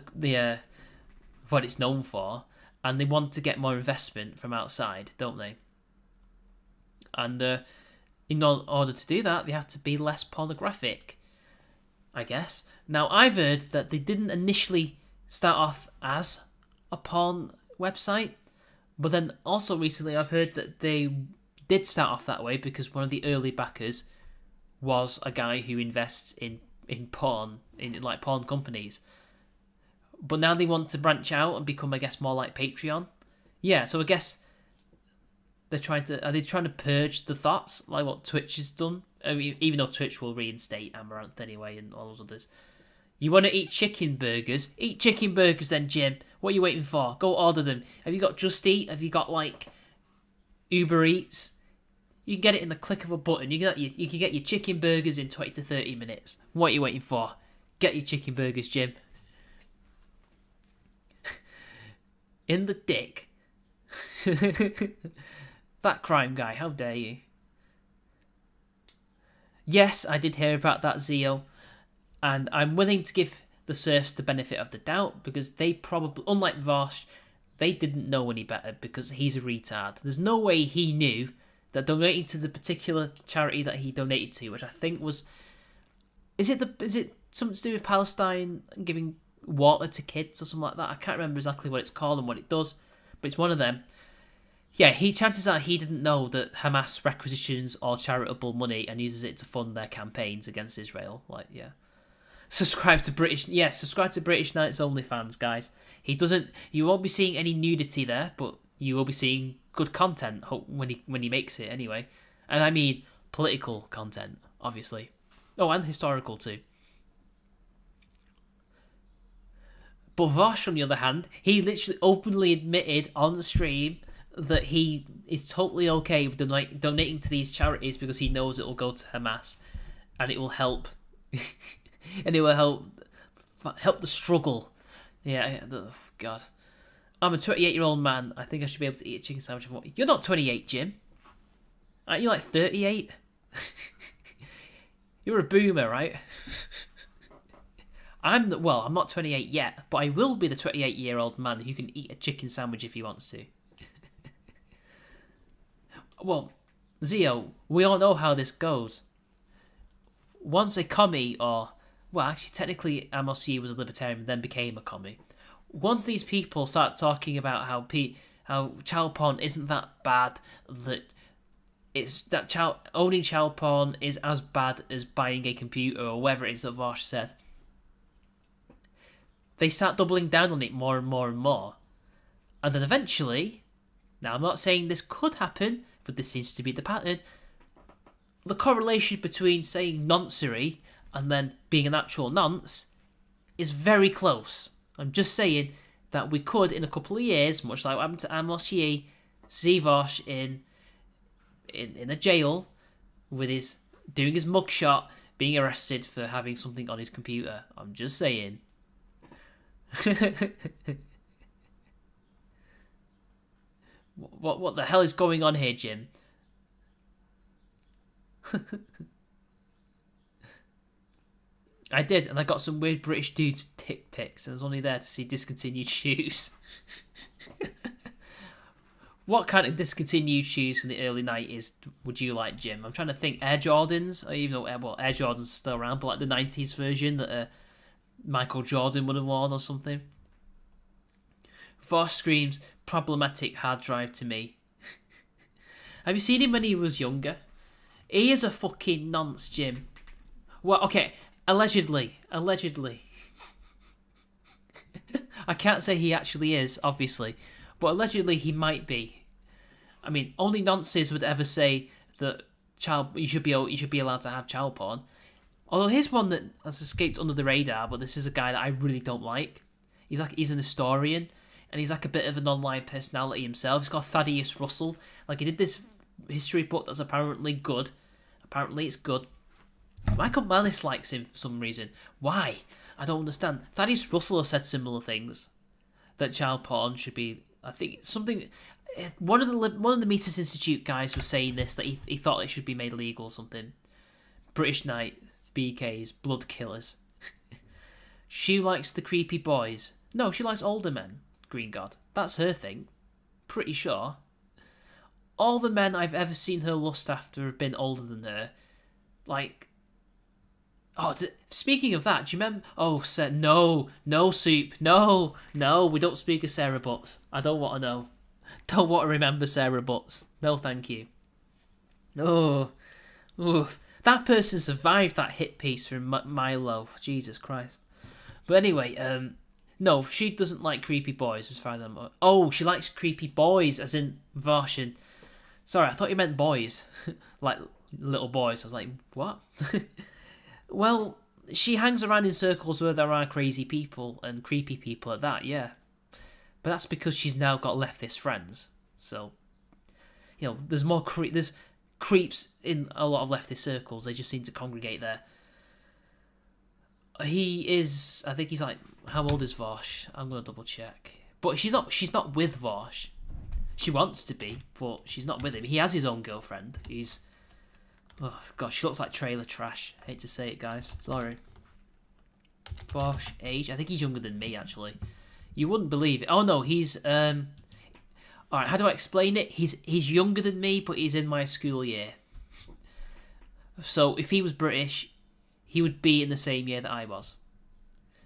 S1: what it's known for, and they want to get more investment from outside, don't they? And in order to do that, they have to be less pornographic, I guess. Now, I've heard that they didn't initially start off as a porn website, but then also recently I've heard that they did start off that way because one of the early backers was a guy who invests in porn, in porn companies. But now they want to branch out and become, I guess, more like Patreon. Yeah, so I guess are they trying to purge the thoughts like what Twitch has done? I mean, even though Twitch will reinstate Amaranth anyway and all those others. You want to eat chicken burgers? Eat chicken burgers then, Jim. What are you waiting for? Go order them. Have you got Just Eat? Have you got Uber Eats? You can get it in the click of a button. You can get your chicken burgers in 20 to 30 minutes. What are you waiting for? Get your chicken burgers, Jim. In the dick. That crime guy, how dare you? Yes, I did hear about that, Zio. And I'm willing to give the serfs the benefit of the doubt because they probably, unlike Vosh, they didn't know any better because he's a retard. There's no way he knew that donating to the particular charity that he donated to, which I think was... Is it something to do with Palestine and giving water to kids or something like that? I can't remember exactly what it's called and what it does, but it's one of them. Yeah, chances are he didn't know that Hamas requisitions all charitable money and uses it to fund their campaigns against Israel. Subscribe to British Knights OnlyFans, guys. You won't be seeing any nudity there, but you will be seeing good content when he makes it anyway. And I mean political content, obviously. Oh, and historical too. But Vosh, on the other hand, he literally openly admitted on the stream that he is totally okay with donating to these charities because he knows it will go to Hamas, and it will help, and it will help the struggle. Yeah, oh, God. I'm a 28-year-old man. I think I should be able to eat a chicken sandwich. You're not 28, Jim. Aren't you like 38? You're a boomer, right? I'm not 28 yet, but I will be the 28-year-old man who can eat a chicken sandwich if he wants to. Well, Zio, we all know how this goes. Once a commie, well, actually, technically, Amos Yee was a libertarian, then became a commie. Once these people start talking about how child porn isn't that bad, owning child porn is as bad as buying a computer or whatever it is that Vosh said, they start doubling down on it more and more and more. And then eventually, now I'm not saying this could happen, but this seems to be the pattern, the correlation between saying noncery and then being an actual nonce is very close. I'm just saying that we could, in a couple of years, much like what happened to Amos Yee, see Vosh in a jail with doing his mugshot, being arrested for having something on his computer. I'm just saying. What the hell is going on here, Jim? I did, and I got some weird British dude's tit pics, and I was only there to see discontinued shoes. What kind of discontinued shoes from the early 90s would you like, Jim? I'm trying to think. Air Jordans, or even though Air Jordans are still around, but like the 90s version that Michael Jordan would have worn or something. Vosh screams, problematic hard drive to me. Have you seen him when he was younger? He is a fucking nonce, Jim. Well, okay, allegedly. I can't say he actually is, obviously, but allegedly he might be. I mean, only nonces would ever say that you should be allowed to have child porn. Although here's one that has escaped under the radar, but this is a guy that I really don't like. He's an historian, and he's like a bit of an online personality himself. He's called Thaddeus Russell. Like, he did this history book that's apparently good. Apparently it's good. Michael Mellis likes him for some reason. Why? I don't understand. Thaddeus Russell has said similar things. That child porn should be, I think, something. One of the Mises Institute guys was saying this, that he thought it should be made legal or something. British Knight, BKs, blood killers. She likes the creepy boys. No, she likes older men. Green God, that's her thing. Pretty sure. All the men I've ever seen her lust after have been older than her. Like. Oh, speaking of that, do you remember? Oh, no, Soup. No, we don't speak of Sarah Butts. I don't want to know. Don't want to remember Sarah Butts. No, thank you. Oh, that person survived that hit piece from Milo. Jesus Christ. But anyway, no, she doesn't like creepy boys as far as I'm. Oh, she likes creepy boys, as in Vosh. Sorry, I thought you meant boys, like little boys. I was like, what? Well, she hangs around in circles where there are crazy people and creepy people at that, yeah. But that's because she's now got leftist friends. So, there's more there's creeps in a lot of leftist circles. They just seem to congregate there. I think he's like, how old is Vosh? I'm going to double check. But she's not with Vosh. She wants to be, but she's not with him. He has his own girlfriend. Oh, gosh, she looks like trailer trash. Hate to say it, guys. Sorry. Vosh, age. I think he's younger than me, actually. You wouldn't believe it. Oh, no, he's... Alright, how do I explain it? He's younger than me, but he's in my school year. So, if he was British, he would be in the same year that I was.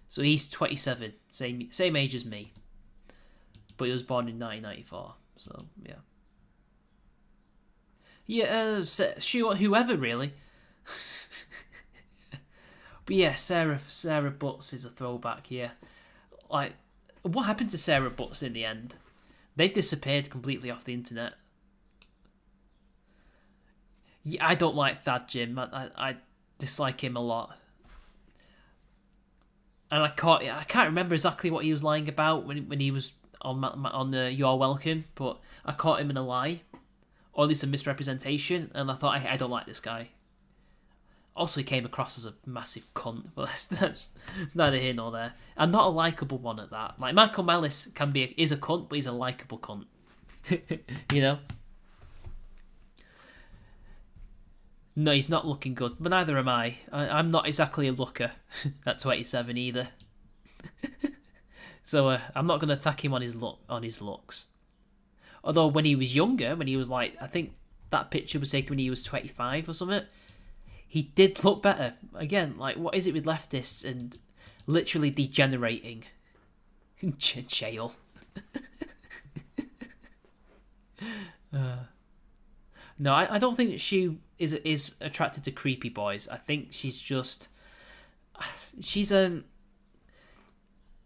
S1: So, he's 27. Same age as me. But he was born in 1994. So, yeah. Yeah, whoever really. But yeah, Sarah Butts is a throwback here. Like, what happened to Sarah Butts in the end? They've disappeared completely off the internet. Yeah, I don't like Thad Jim. I dislike him a lot. And I can't remember exactly what he was lying about when he was on the You're Welcome, but I caught him in a lie, or at least a misrepresentation, and I thought I don't like this guy. Also, he came across as a massive cunt, but it's neither here nor there. And not a likable one at that. Like Michael Mellis is a cunt, but he's a likable cunt. You know. No, he's not looking good, but neither am I. I'm not exactly a looker at 27 either. So I'm not going to attack him on his looks. Although when he was younger, when he was like, I think that picture was taken when he was 25 or something, he did look better. Again, like, what is it with leftists and literally degenerating? Jail. No, I don't think she is attracted to creepy boys. I think she's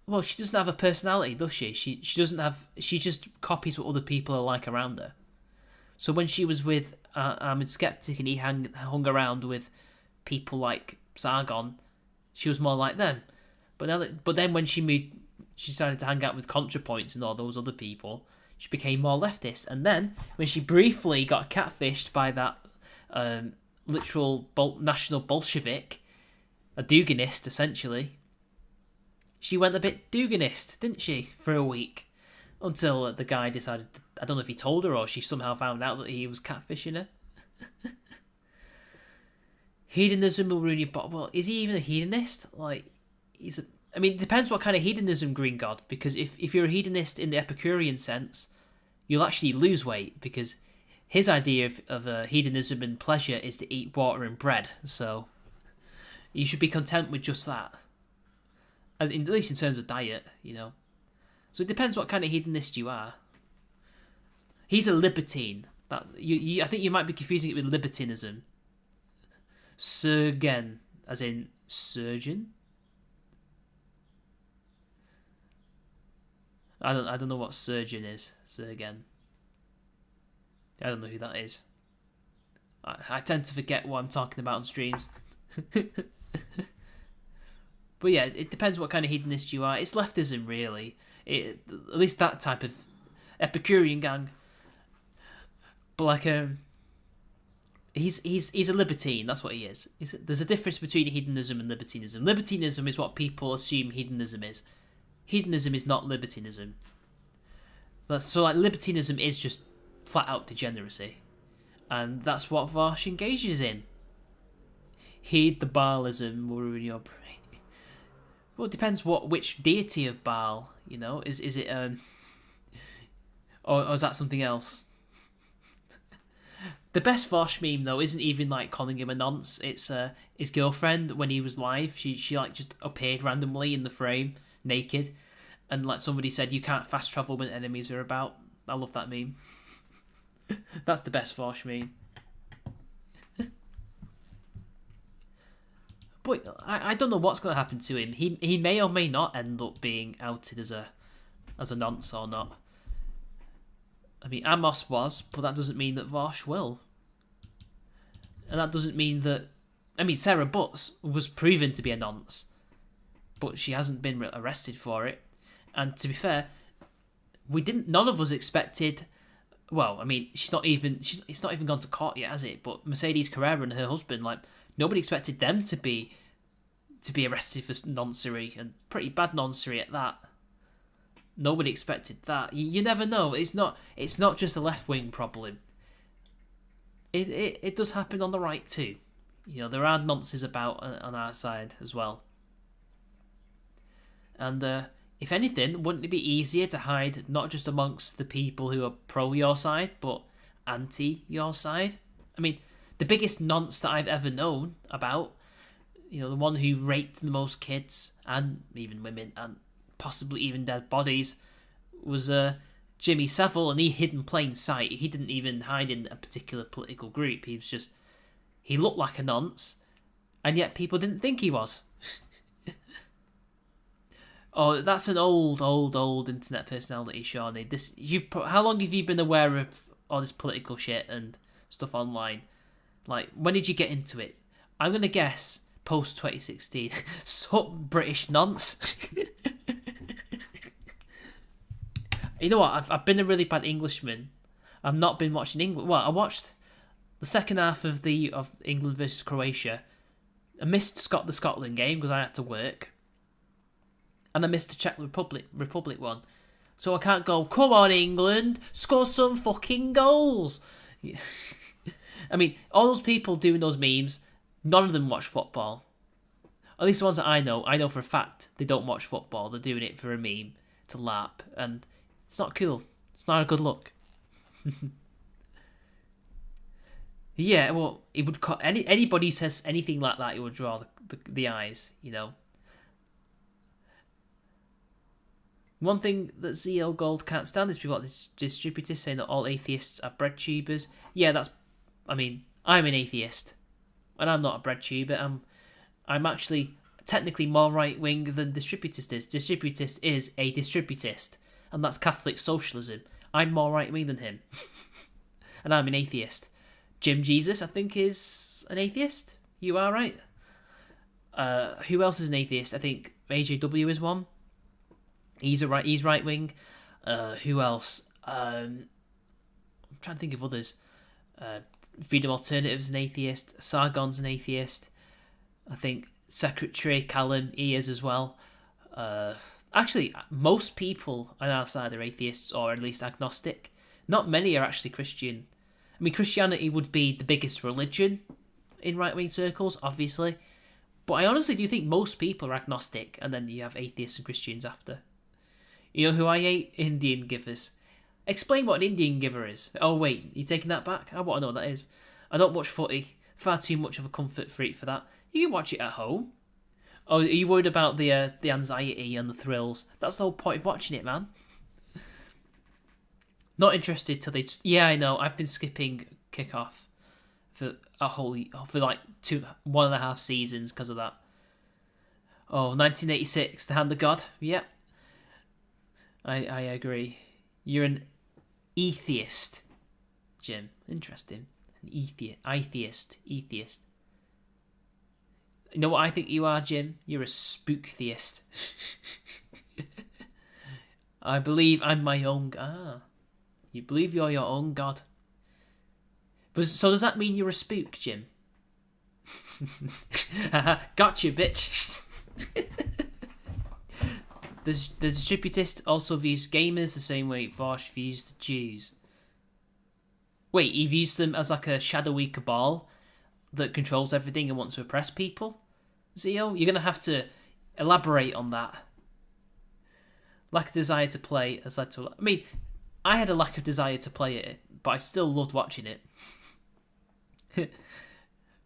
S1: well, she doesn't have a personality, does she? She doesn't have. She just copies what other people are like around her. So when she was with Ahmed Skeptic and he hung around with people like Sargon, she was more like them. But then when she started to hang out with ContraPoints and all those other people, she became more leftist. And then when she briefly got catfished by that literal national Bolshevik, a Duginist essentially, she went a bit Duginist, didn't she, for a week? Until the guy decided, I don't know if he told her or she somehow found out that he was catfishing her. Hedonism will ruin your body. Well, is he even a hedonist? Like, I mean, it depends what kind of hedonism, Green God, because if you're a hedonist in the Epicurean sense, you'll actually lose weight, because his idea of hedonism and pleasure is to eat water and bread, so you should be content with just that. At least in terms of diet, you know. So it depends what kind of hedonist you are. He's a libertine. I think you might be confusing it with libertinism. Surgen, as in surgeon. I don't know what surgeon is. Surgen. I don't know who that is. I tend to forget what I'm talking about on streams. But yeah, it depends what kind of hedonist you are. It's leftism, really. At least that type of Epicurean gang. But like, he's a libertine. That's what he is. There's a difference between hedonism and libertinism. Libertinism is what people assume hedonism is. Hedonism is not libertinism. So like, libertinism is just flat out degeneracy, and that's what Vosh engages in. Heed the Baalism will ruin your brain. Well, it depends which deity of Baal, you know. Is it or is that something else? The best Vosh meme though isn't even like calling him a nonce. It's his girlfriend when he was live. She like just appeared randomly in the frame naked, and like somebody said, you can't fast travel when enemies are about. I love that meme. That's the best Vosh meme. But I don't know what's going to happen to him. He may or may not end up being outed as a nonce or not. I mean, Amos was, but that doesn't mean that Vosh will. And that doesn't mean that... I mean, Sarah Butts was proven to be a nonce, but she hasn't been arrested for it. And to be fair, none of us expected... Well, I mean, it's not even gone to court yet, has it? But Mercedes Carrera and her husband, like, nobody expected them to be arrested for noncery, and pretty bad noncery at that. Nobody expected that. You never know. It's not just a left wing problem. It does happen on the right too. You know, there are nonces about on our side as well. And if anything, wouldn't it be easier to hide not just amongst the people who are pro your side, but anti your side? I mean, the biggest nonce that I've ever known about, you know, the one who raped the most kids and even women and possibly even dead bodies, was Jimmy Savile, and he hid in plain sight. He didn't even hide in a particular political group. He looked like a nonce, and yet people didn't think he was. Oh, that's an old internet personality, Shawnee. How long have you been aware of all this political shit and stuff online? Like, when did you get into it? I'm going to guess post 2016. Some British nonce. You know what? I've been a really bad Englishman. I've not been watching England. Well, I watched the second half of England versus Croatia. I missed the Scotland game because I had to work, and I missed the Czech Republic one. So I can't go, come on England, score some fucking goals. I mean, all those people doing those memes, none of them watch football. At least the ones that I know for a fact they don't watch football. They're doing it for a meme to lap, and it's not cool. It's not a good look. Yeah, well, it would anybody who says anything like that, it would draw the eyes, you know. One thing that ZL Gold can't stand is people like distributors saying that all atheists are bread tubers. Yeah, I'm an atheist, and I'm not a bread tuber. I'm actually technically more right wing than distributist is. Distributist is a distributist, and that's Catholic socialism. I'm more right wing than him, and I'm an atheist. Jim Jesus, I think, is an atheist. You are right. Who else is an atheist? I think AJW is one. He's right wing. Who else? I'm trying to think of others. Freedom Alternative's an atheist. Sargon's an atheist. I think Secretary Callan, he is as well. Actually, most people on our side are atheists, or at least agnostic. Not many are actually Christian. I mean, Christianity would be the biggest religion in right-wing circles, obviously. But I honestly do think most people are agnostic, and then you have atheists and Christians after. You know who I hate? Indian givers. Explain what an Indian giver is. Oh, wait, you taking that back? I want to know what that is. I don't watch footy. Far too much of a comfort freak for that. You can watch it at home. Oh, are you worried about the anxiety and the thrills? That's the whole point of watching it, man. Not interested till they just... Yeah, I know. I've been skipping kickoff for like 1.5 seasons because of that. Oh, 1986, The Hand of God. Yep. I agree. You're an atheist, Jim. Interesting. An atheist. You know what I think you are, Jim? You're a spook theist. I believe I'm my own... You believe you're your own god. But so does that mean you're a spook, Jim? Gotcha, bitch. The distributist also views gamers the same way Vosh views the Jews. Wait, he views them as like a shadowy cabal that controls everything and wants to oppress people? Zio, you're going to have to elaborate on that. Lack of desire to play has led to... I mean, I had a lack of desire to play it, but I still loved watching it.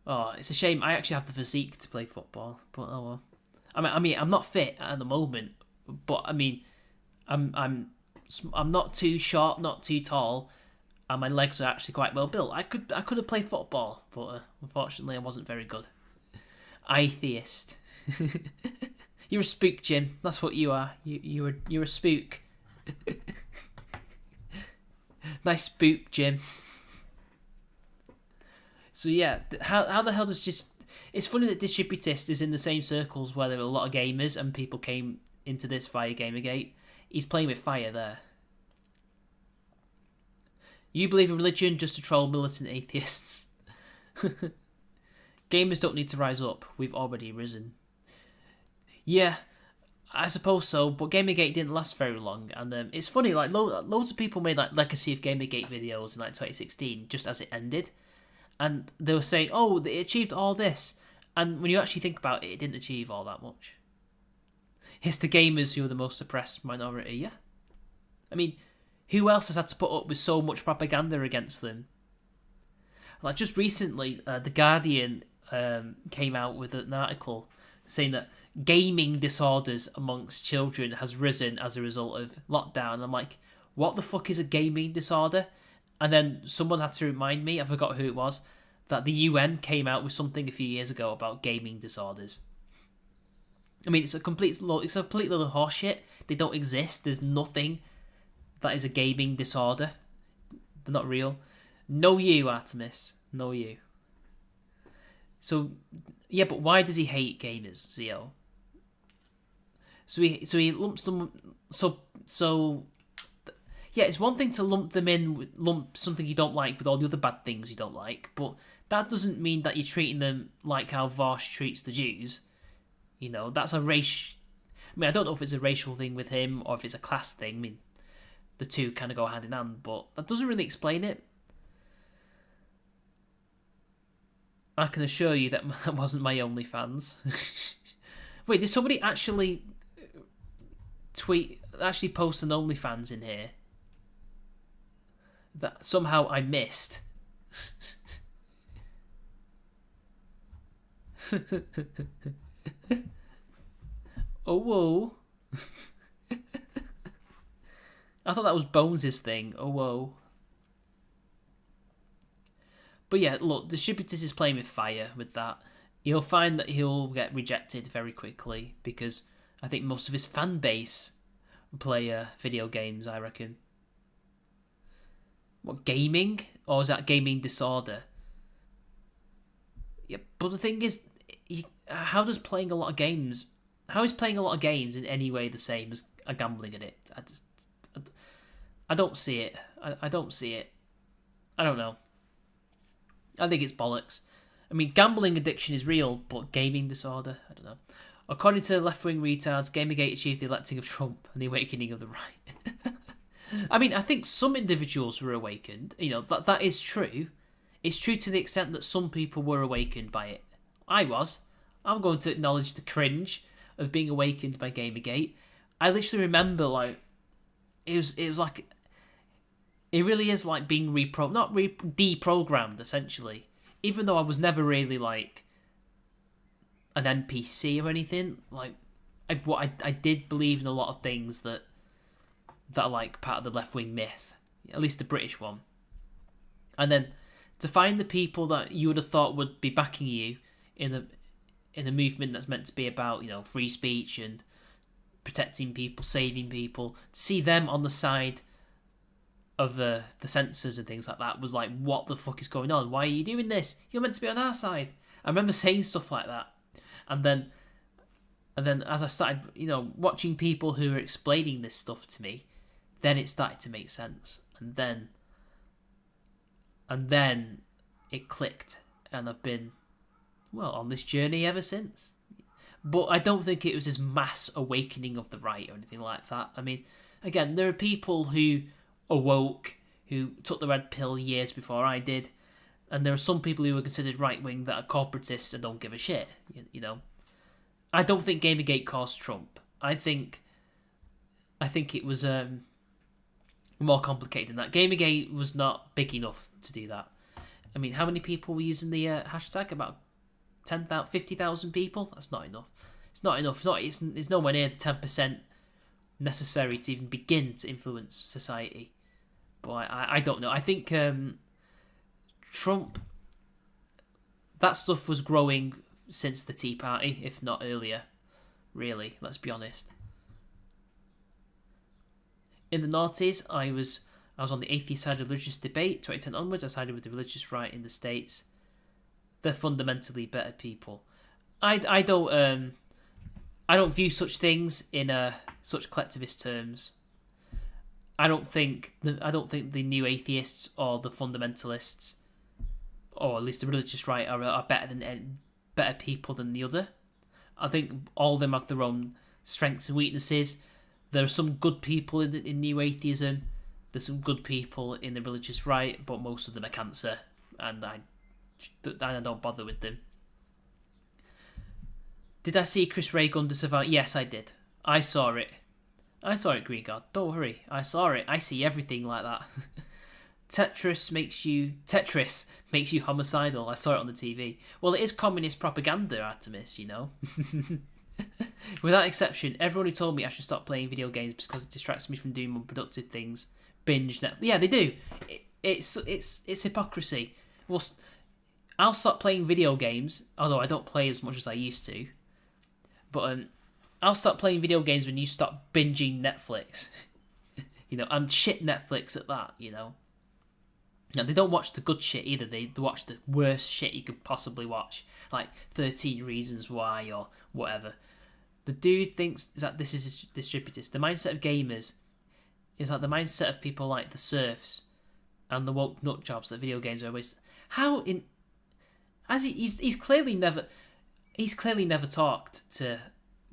S1: Oh, it's a shame. I actually have the physique to play football, but oh well. I mean, I'm not fit at the moment, but I mean, I'm not too short, not too tall, and my legs are actually quite well built. I could have played football, but unfortunately, I wasn't very good. Atheist. You're a spook, Jim. That's what you are. You're a spook. Nice spook, Jim. So yeah, how the hell does just... It's funny that Distributist is in the same circles where there are a lot of gamers and people came into this via Gamergate. He's playing with fire there. You believe in religion just to troll militant atheists. Gamers don't need to rise up. We've already risen. Yeah, I suppose so, but Gamergate didn't last very long, and it's funny, like loads of people made like Legacy of Gamergate videos in like 2016 just as it ended, and they were saying, oh, they achieved all this, and when you actually think about it, it didn't achieve all that much. It's the gamers who are the most suppressed minority, yeah? I mean, who else has had to put up with so much propaganda against them? Like just recently, The Guardian came out with an article saying that gaming disorders amongst children has risen as a result of lockdown. I'm like, what the fuck is a gaming disorder? And then someone had to remind me, I forgot who it was, that the UN came out with something a few years ago about gaming disorders. I mean, it's a complete load of horseshit. They don't exist. There's nothing that is a gaming disorder. They're not real. No you, Artemis. No you. So, yeah, but why does he hate gamers, Zio? So he lumps them. So yeah, it's one thing to lump something you don't like with all the other bad things you don't like, but that doesn't mean that you're treating them like how Vosh treats the Jews. That's a race. I mean, I don't know if it's a racial thing with him or if it's a class thing. I mean, the two kind of go hand in hand, but that doesn't really explain it. I can assure you that that wasn't my OnlyFans. Wait, did somebody actually post an OnlyFans in here that somehow I missed? Oh, whoa. I thought that was Bones' thing. Oh, whoa. But yeah, look, Distributus is playing with fire with that. You'll find that he'll get rejected very quickly because I think most of his fan base play video games, I reckon. What, gaming? Or is that gaming disorder? Yeah, but the thing is, how is playing a lot of games in any way the same as a gambling addict? I don't see it. I don't see it. I don't know. I think it's bollocks. I mean, gambling addiction is real, but gaming disorder, I don't know. According to left-wing retards, Gamergate achieved the electing of Trump and the awakening of the right. I mean, I think some individuals were awakened. That is true. It's true to the extent that some people were awakened by it. I was. I'm going to acknowledge the cringe of being awakened by Gamergate. I literally remember, it was like... It really is like being deprogrammed, essentially. Even though I was never really, an NPC or anything. I did believe in a lot of things that are, part of the left-wing myth. At least the British one. And then, to find the people that you would have thought would be backing you in a movement that's meant to be about, free speech and protecting people, saving people, to see them on the side of the censors and things like that was like, what the fuck is going on? Why are you doing this? You're meant to be on our side. I remember saying stuff like that. And then as I started, watching people who were explaining this stuff to me, then it started to make sense. And then it clicked. And I've been, on this journey ever since. But I don't think it was this mass awakening of the right or anything like that. I mean, again, there are people who awoke, who took the red pill years before I did, and there are some people who are considered right-wing that are corporatists and don't give a shit, I don't think Gamergate caused Trump. I think it was more complicated than that. Gamergate was not big enough to do that. I mean, how many people were using the hashtag? About 10,000, 50,000 people? That's not enough. It's not enough. It's nowhere near the 10% necessary to even begin to influence society. But I don't know. I think Trump, that stuff was growing since the Tea Party, if not earlier. Really, let's be honest. In the noughties, I was on the atheist side of religious debate. 2010 onwards, I sided with the religious right in the States. They're fundamentally better people. I don't view such things in such collectivist terms. I don't think the new atheists or the fundamentalists, or at least the religious right, are better people than the other. I think all of them have their own strengths and weaknesses. There are some good people in new atheism. There's some good people in the religious right, but most of them are cancer, and I don't bother with them. Did I see Chris Ray Gun to survive? Yes, I did. I saw it. Green God. Don't worry. I saw it. I see everything like that. Tetris makes you homicidal. I saw it on the TV. Well, it is communist propaganda, Artemis, Without exception, everyone who told me I should stop playing video games because it distracts me from doing unproductive things, binge Netflix. Yeah, they do. It's hypocrisy. Well, I'll stop playing video games, although I don't play as much as I used to. But I'll stop playing video games when you stop binging Netflix. And shit Netflix at that, Now, they don't watch the good shit either. They watch the worst shit you could possibly watch, like 13 Reasons Why or whatever. The dude thinks that this is distributist. The mindset of gamers is like the mindset of people like the serfs and the woke nut jobs that video games are always. How in as he's clearly never talked to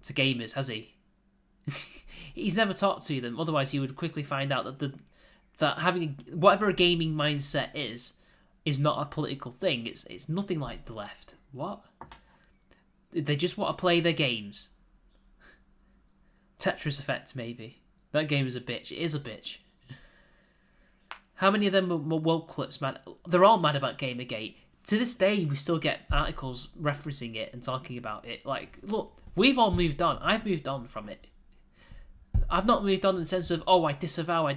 S1: gamers, has he? He's never talked to them. Otherwise, he would quickly find out that having whatever a gaming mindset is not a political thing. It's nothing like the left. What? They just want to play their games. Tetris Effect, maybe. That game is a bitch. It is a bitch. How many of them are wokelets, man? They're all mad about Gamergate. To this day, we still get articles referencing it and talking about it. Like, look, we've all moved on. I've moved on from it. I've not moved on in the sense of, oh, I disavow.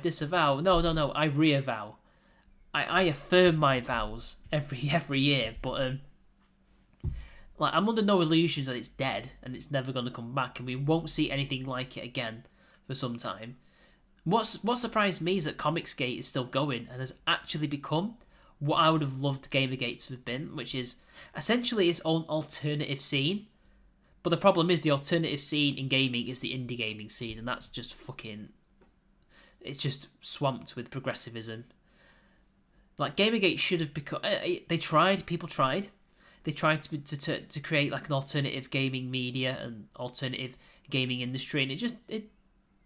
S1: No, I re-avow. I affirm my vows every year, but like I'm under no illusions that it's dead and it's never going to come back, and we won't see anything like it again for some time. What surprised me is that Comicsgate is still going and has actually become what I would have loved Gamergate to have been, which is essentially its own alternative scene. But the problem is the alternative scene in gaming is the indie gaming scene, and that's just it's just swamped with progressivism. Like, Gamergate should have become. People tried. They tried to create like an alternative gaming media and alternative gaming industry, and it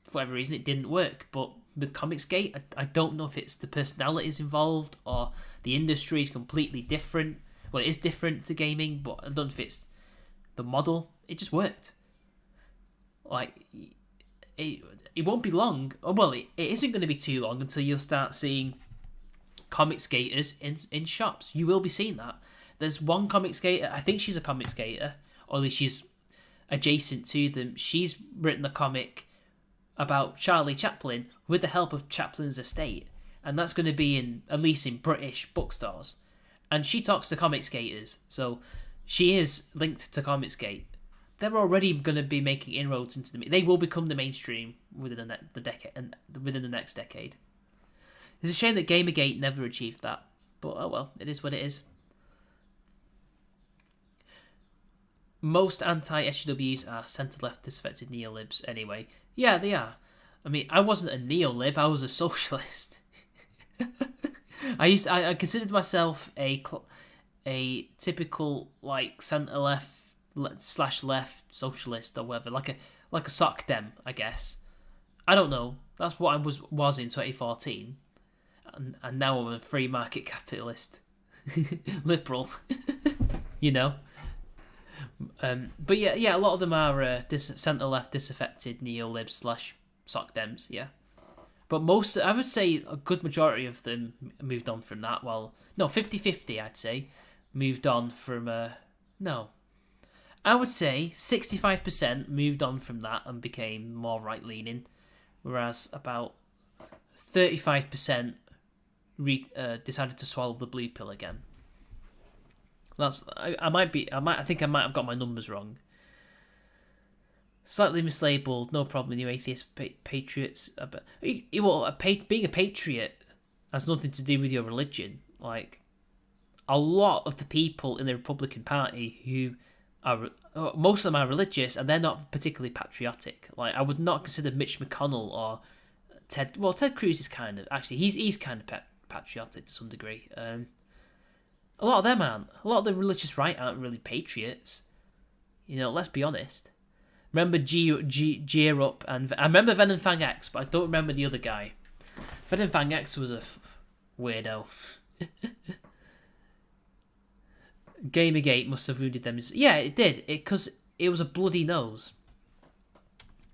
S1: for whatever reason it didn't work. But with Comicsgate, I don't know if it's the personalities involved or the industry is completely different. Well, it is different to gaming, but I don't know if it's the model. It just worked. Like, it won't be long. Well, it isn't going to be too long until you'll start seeing Comicsgaters in shops. You will be seeing that. There's one Comicsgater, I think she's a Comicsgater, or at least she's adjacent to them. She's written a comic about Charlie Chaplin with the help of Chaplin's estate, and that's going to be at least in British bookstores. And she talks to Comicsgaters, so she is linked to Comicsgate. They're already going to be making inroads into they will become the mainstream within the decade and within the next decade. It's a shame that Gamergate never achieved that, but oh well, it is what it is. Most anti-SJWs are centre-left disaffected neolibs anyway. Yeah, they are. I mean, I wasn't a neolib, I was a socialist. I considered myself a typical like centre-left / left socialist or whatever, like a sock dem, I guess. I don't know. That's what I was in 2014, and now I'm a free market capitalist liberal. You know. But yeah, a lot of them are centre-left disaffected neolibs / sock dems, yeah. But most, I would say a good majority of them moved on from that. Well, no, 50-50 I'd say moved on from, no. I would say 65% moved on from that and became more right-leaning, whereas about 35% decided to swallow the blue pill again. I think I might have got my numbers wrong. Slightly mislabeled, no problem. You atheist patriots. Being a patriot has nothing to do with your religion. Like, a lot of the people in the Republican Party who are, most of them are religious, and they're not particularly patriotic. Like, I would not consider Mitch McConnell or Ted. Well, Ted Cruz is kind of he's kind of patriotic to some degree. A lot of them aren't. A lot of the religious right aren't really patriots. You know, let's be honest. Remember Gear Up, and I remember Venom Fang X, but I don't remember the other guy. Venom Fang X was a weirdo. Gamergate must have wounded them. Yeah, it did. Because it was a bloody nose.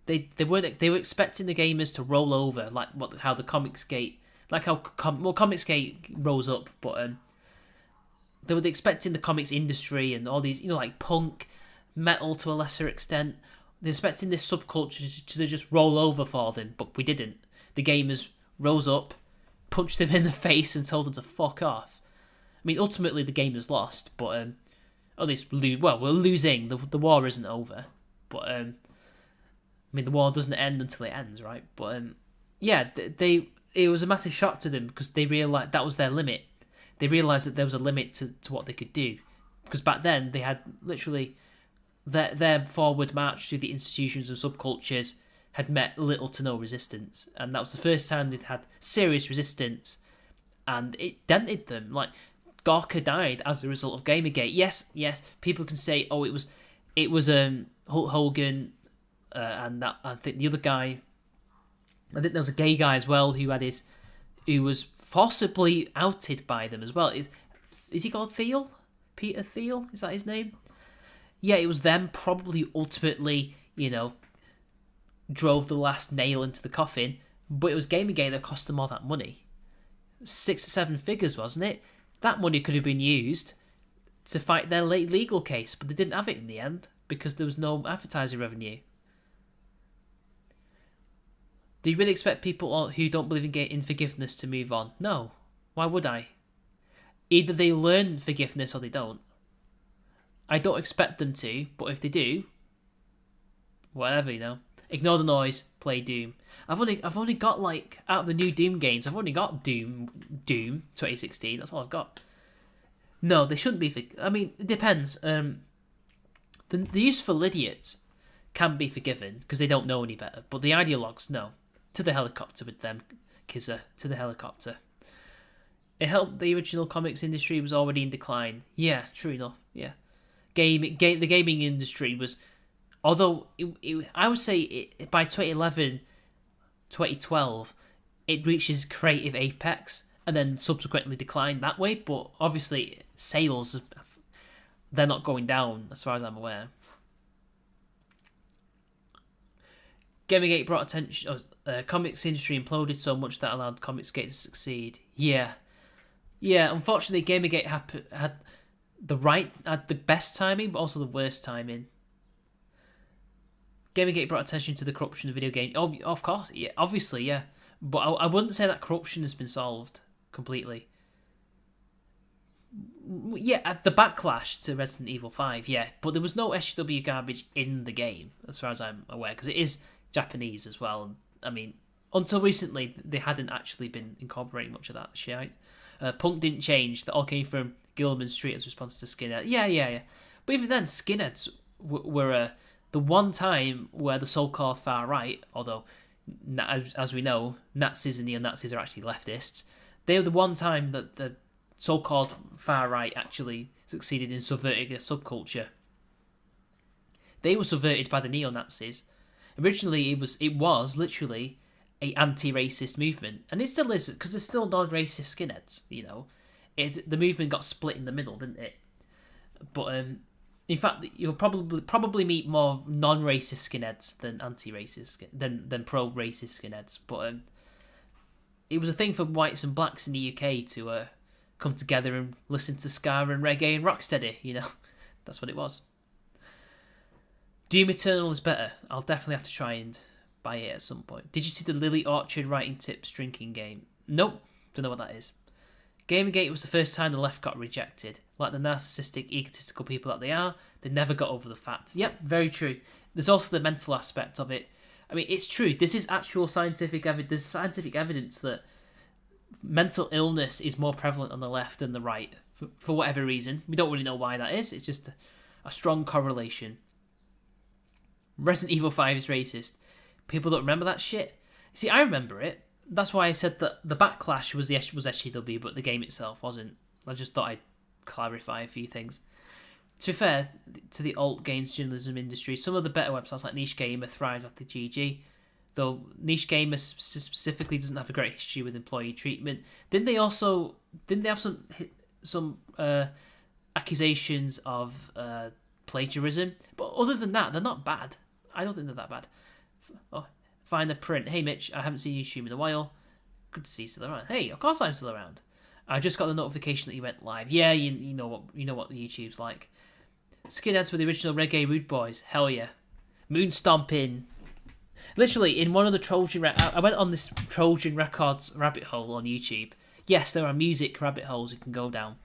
S1: They were expecting the gamers to roll over, like how the Comicsgate, Comicsgate rose up, but they were expecting the comics industry and all these, like punk, metal to a lesser extent. They're expecting this subculture to just roll over for them, but we didn't. The gamers rose up, punched them in the face, and told them to fuck off. I mean, ultimately the gamers lost, but at least we're losing. The war isn't over, but I mean, the war doesn't end until it ends, right? But yeah, it was a massive shock to them because they realised that was their limit. they realised that there was a limit to what they could do. Because back then, they had literally their forward march through the institutions and subcultures had met little to no resistance. And that was the first time they'd had serious resistance, and it dented them. Like, Gawker died as a result of Gamergate. Yes, people can say, oh, it was Hulk Hogan, and that, I think the other guy, I think there was a gay guy as well who was forcibly outed by them as well. Is he called Thiel? Peter Thiel? Is that his name? Yeah, it was them probably ultimately, drove the last nail into the coffin, but it was Gamergate that cost them all that money. 6 or 7 figures, wasn't it? That money could have been used to fight their late legal case, but they didn't have it in the end because there was no advertising revenue. Do you really expect people who don't believe in forgiveness to move on? No. Why would I? Either they learn forgiveness or they don't. I don't expect them to, but if they do, whatever, Ignore the noise, play Doom. I've only got, out of the new Doom games, I've only got Doom 2016, that's all I've got. No, they shouldn't be, it depends. The useful idiots can be forgiven because they don't know any better, but the ideologues, no. To the helicopter with them, Kizza, to the helicopter. It helped the original comics industry was already in decline. Yeah, true enough, yeah. The gaming industry was, although I would say by 2011, 2012, it reaches creative apex and then subsequently declined that way, but obviously sales, they're not going down as far as I'm aware. Gamergate brought attention. Comics industry imploded so much that allowed Comicsgate to succeed. Yeah. Unfortunately, Gamergate had the best timing, but also the worst timing. Gamergate brought attention to the corruption of video games. Oh, of course, yeah, obviously, yeah. But I wouldn't say that corruption has been solved completely. Yeah, the backlash to Resident Evil 5, yeah, but there was no SJW garbage in the game, as far as I'm aware, because it is Japanese as well. Until recently, they hadn't actually been incorporating much of that shit. Punk didn't change. That all came from Gilman Street as response to Skinheads. Yeah. But even then, Skinheads were the one time where the so-called far right, although, as we know, Nazis and neo-Nazis are actually leftists, they were the one time that the so-called far right actually succeeded in subverting a subculture. They were subverted by the neo-Nazis. Originally, it was literally a anti-racist movement, and it still is, because there's still non-racist skinheads. The movement got split in the middle, didn't it? But in fact, you'll probably meet more non-racist skinheads than anti-racist than pro-racist skinheads. But it was a thing for whites and blacks in the UK to come together and listen to ska and reggae and rocksteady. That's what it was. Doom Eternal is better. I'll definitely have to try and buy it at some point. Did you see the Lily Orchard writing tips drinking game? Nope, don't know what that is. Gamergate was the first time the left got rejected. Like the narcissistic, egotistical people that they are, they never got over the fact. Yep, very true. There's also the mental aspect of it. It's true. This is actual scientific evidence. There's scientific evidence that mental illness is more prevalent on the left than the right, for whatever reason. We don't really know why that is. It's just a strong correlation. Resident Evil 5 is racist. People don't remember that shit. See, I remember it. That's why I said that the backlash was SJW, but the game itself wasn't. I just thought I'd clarify a few things. To be fair to the alt games journalism industry, some of the better websites like Niche Gamer thrived after GG, though Niche Gamer specifically doesn't have a great history with employee treatment. Didn't they have some accusations of plagiarism? But other than that, they're not bad. I don't think they're that bad. Oh, find the print. Hey Mitch, I haven't seen you stream in a while. Good to see you still around. Hey, of course I'm still around. I just got the notification that you went live. Yeah, you know what YouTube's like. Skinheads were the original reggae rude boys. Hell yeah. Moon stomping. Literally, in one of the Trojan... I went on this Trojan Records rabbit hole on YouTube. Yes, there are music rabbit holes you can go down.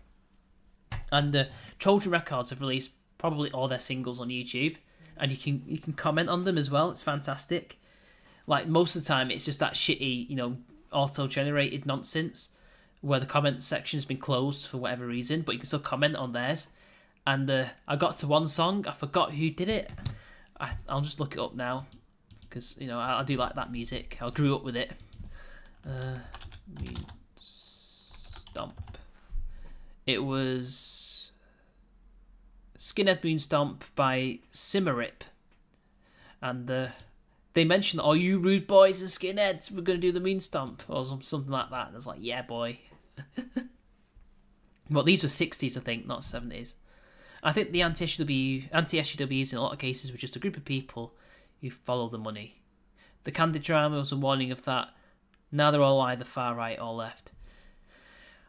S1: And Trojan Records have released probably all their singles on YouTube. And you can comment on them as well. It's fantastic. Like, most of the time, it's just that shitty, auto-generated nonsense. where the comment section's been closed for whatever reason, but you can still comment on theirs. And I got to one song, I forgot who did it. I'll just look it up now, because I do like that music. I grew up with it. Moon Stomp. It was Skinhead Moon Stomp by Simmerip, and they mentioned, "Oh, you rude boys and skinheads, we're gonna do the Moon Stomp," or something like that. And I was like, "Yeah, boy." Well, these were 60s, I think, not 70s. I think the anti-SJWs in a lot of cases were just a group of people who follow the money. The Candid drama was a warning of that. Now they're all either far right or left.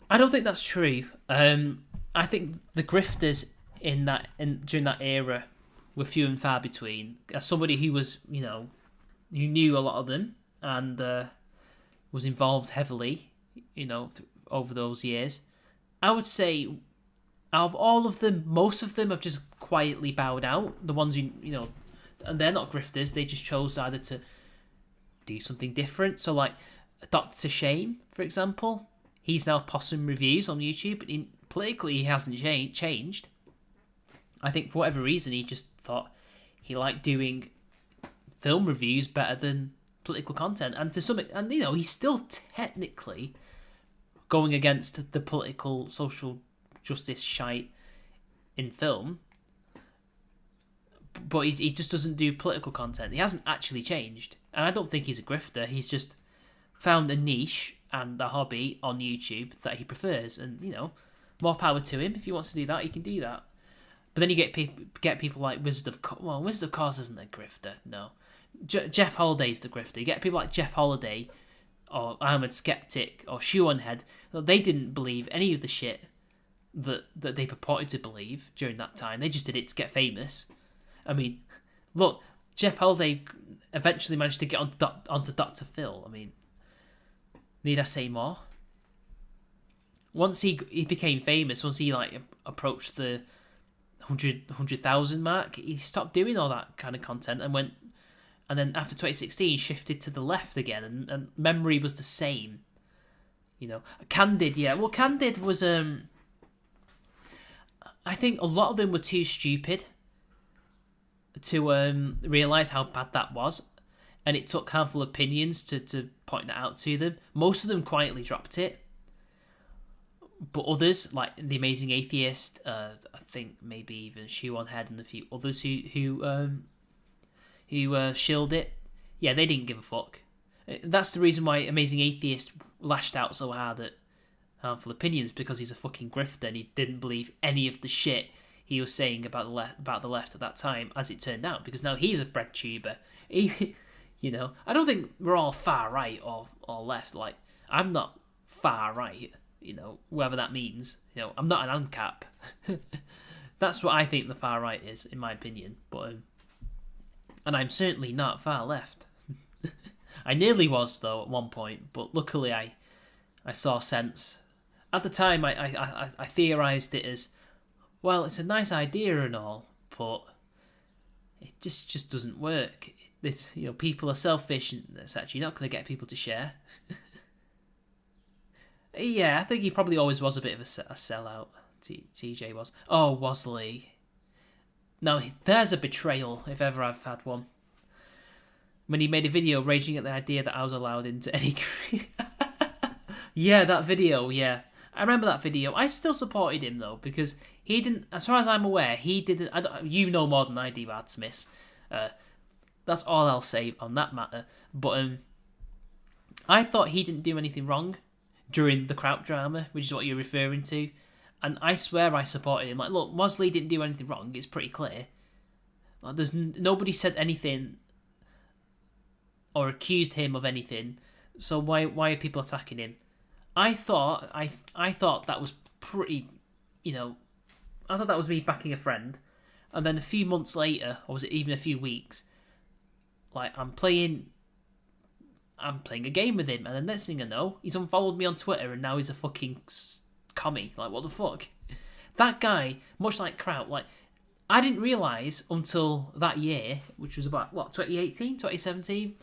S1: I don't think that's true. I think the grifters during that era were few and far between. As somebody who was, who knew a lot of them and was involved heavily, over those years, I would say out of all of them, most of them have just quietly bowed out. The ones who, and they're not grifters, they just chose either to do something different. So, like, Dr. Shame, for example, he's now Possum Reviews on YouTube, but politically he hasn't changed. I think for whatever reason he just thought he liked doing film reviews better than political content, and he's still technically going against the political social justice shite in film, but he just doesn't do political content. He hasn't actually changed, and I don't think he's a grifter. He's just found a niche and a hobby on YouTube that he prefers, and more power to him. If he wants to do that, he can do that. But then you get people like Wizard of Cos isn't a grifter. No, Jeff Holiday's the grifter. You get people like Jeff Holiday or Ahmed Skeptic or Shoeonhead. They didn't believe any of the shit that they purported to believe during that time. They just did it to get famous. I mean, look, Jeff Holiday eventually managed to get onto Dr. Phil. I mean, need I say more? Once he became famous, once he approached the 100,000 mark, he stopped doing all that kind of content and then after 2016 shifted to the left again, and Memory was the same. Candid, yeah. Well, Candid was I think a lot of them were too stupid to realise how bad that was, and it took harmful opinions to point that out to them. Most of them quietly dropped it, but others, like The Amazing Atheist, I think maybe even Shoeonhead and a few others who shilled it, yeah, they didn't give a fuck. That's the reason why Amazing Atheist lashed out so hard at harmful opinions, because he's a fucking grifter and he didn't believe any of the shit he was saying about the left at that time, as it turned out, because now he's a bread tuber. I don't think we're all far right or left. Like, I'm not far right, whatever that means. I'm not an ANCAP. That's what I think the far right is, in my opinion. But and I'm certainly not far left. I nearly was, though, at one point, but luckily I saw sense. At the time, I theorised it as, well, it's a nice idea and all, but it just doesn't work. It's, people are selfish and etc. You're not going to get people to share. Yeah, I think he probably always was a bit of a sellout. TJ was. Oh, Wasley. Now, there's a betrayal, if ever I've had one. When he made a video raging at the idea that I was allowed into any... Yeah, that video, yeah. I remember that video. I still supported him, though, because he didn't... As far as I'm aware, he didn't... You know more than I do, Bart Smith. That's all I'll say on that matter. But I thought he didn't do anything wrong during the Kraut drama, which is what you're referring to. And I swear I supported him. Like, look, Mosley didn't do anything wrong. It's pretty clear. Like, there's nobody said anything or accused him of anything. So why are people attacking him? I thought that was pretty, I thought that was me backing a friend. And then a few months later, or was it even a few weeks, like, I'm playing a game with him, and the next thing I know, he's unfollowed me on Twitter, and now he's a fucking commie. Like, what the fuck? That guy, much like Kraut, like, I didn't realise until that year, which was about, 2018, 2017,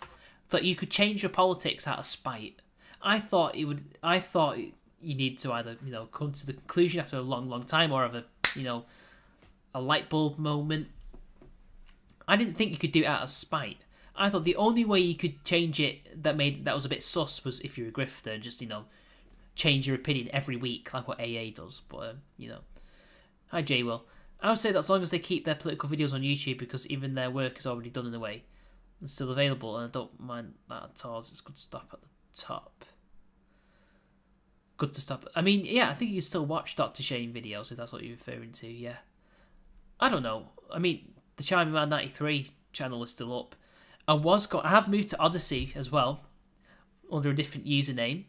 S1: that you could change your politics out of spite. I thought you need to either come to the conclusion after a long time, or have a light bulb moment. I didn't think you could do it out of spite. I thought the only way you could change it that was a bit sus was if you're a grifter and just change your opinion every week like what AA does. But hi Jay Will. I would say that as long as they keep their political videos on YouTube, because even their work is already done in a way and still available, and I don't mind that at all. It's good to stop at the top. Good to stop. I mean, yeah, I think you can still watch Dr. Shane videos if that's what you're referring to. Yeah, I don't know. I mean, the Charming Man 93 channel is still up. I have moved to Odyssey as well under a different username.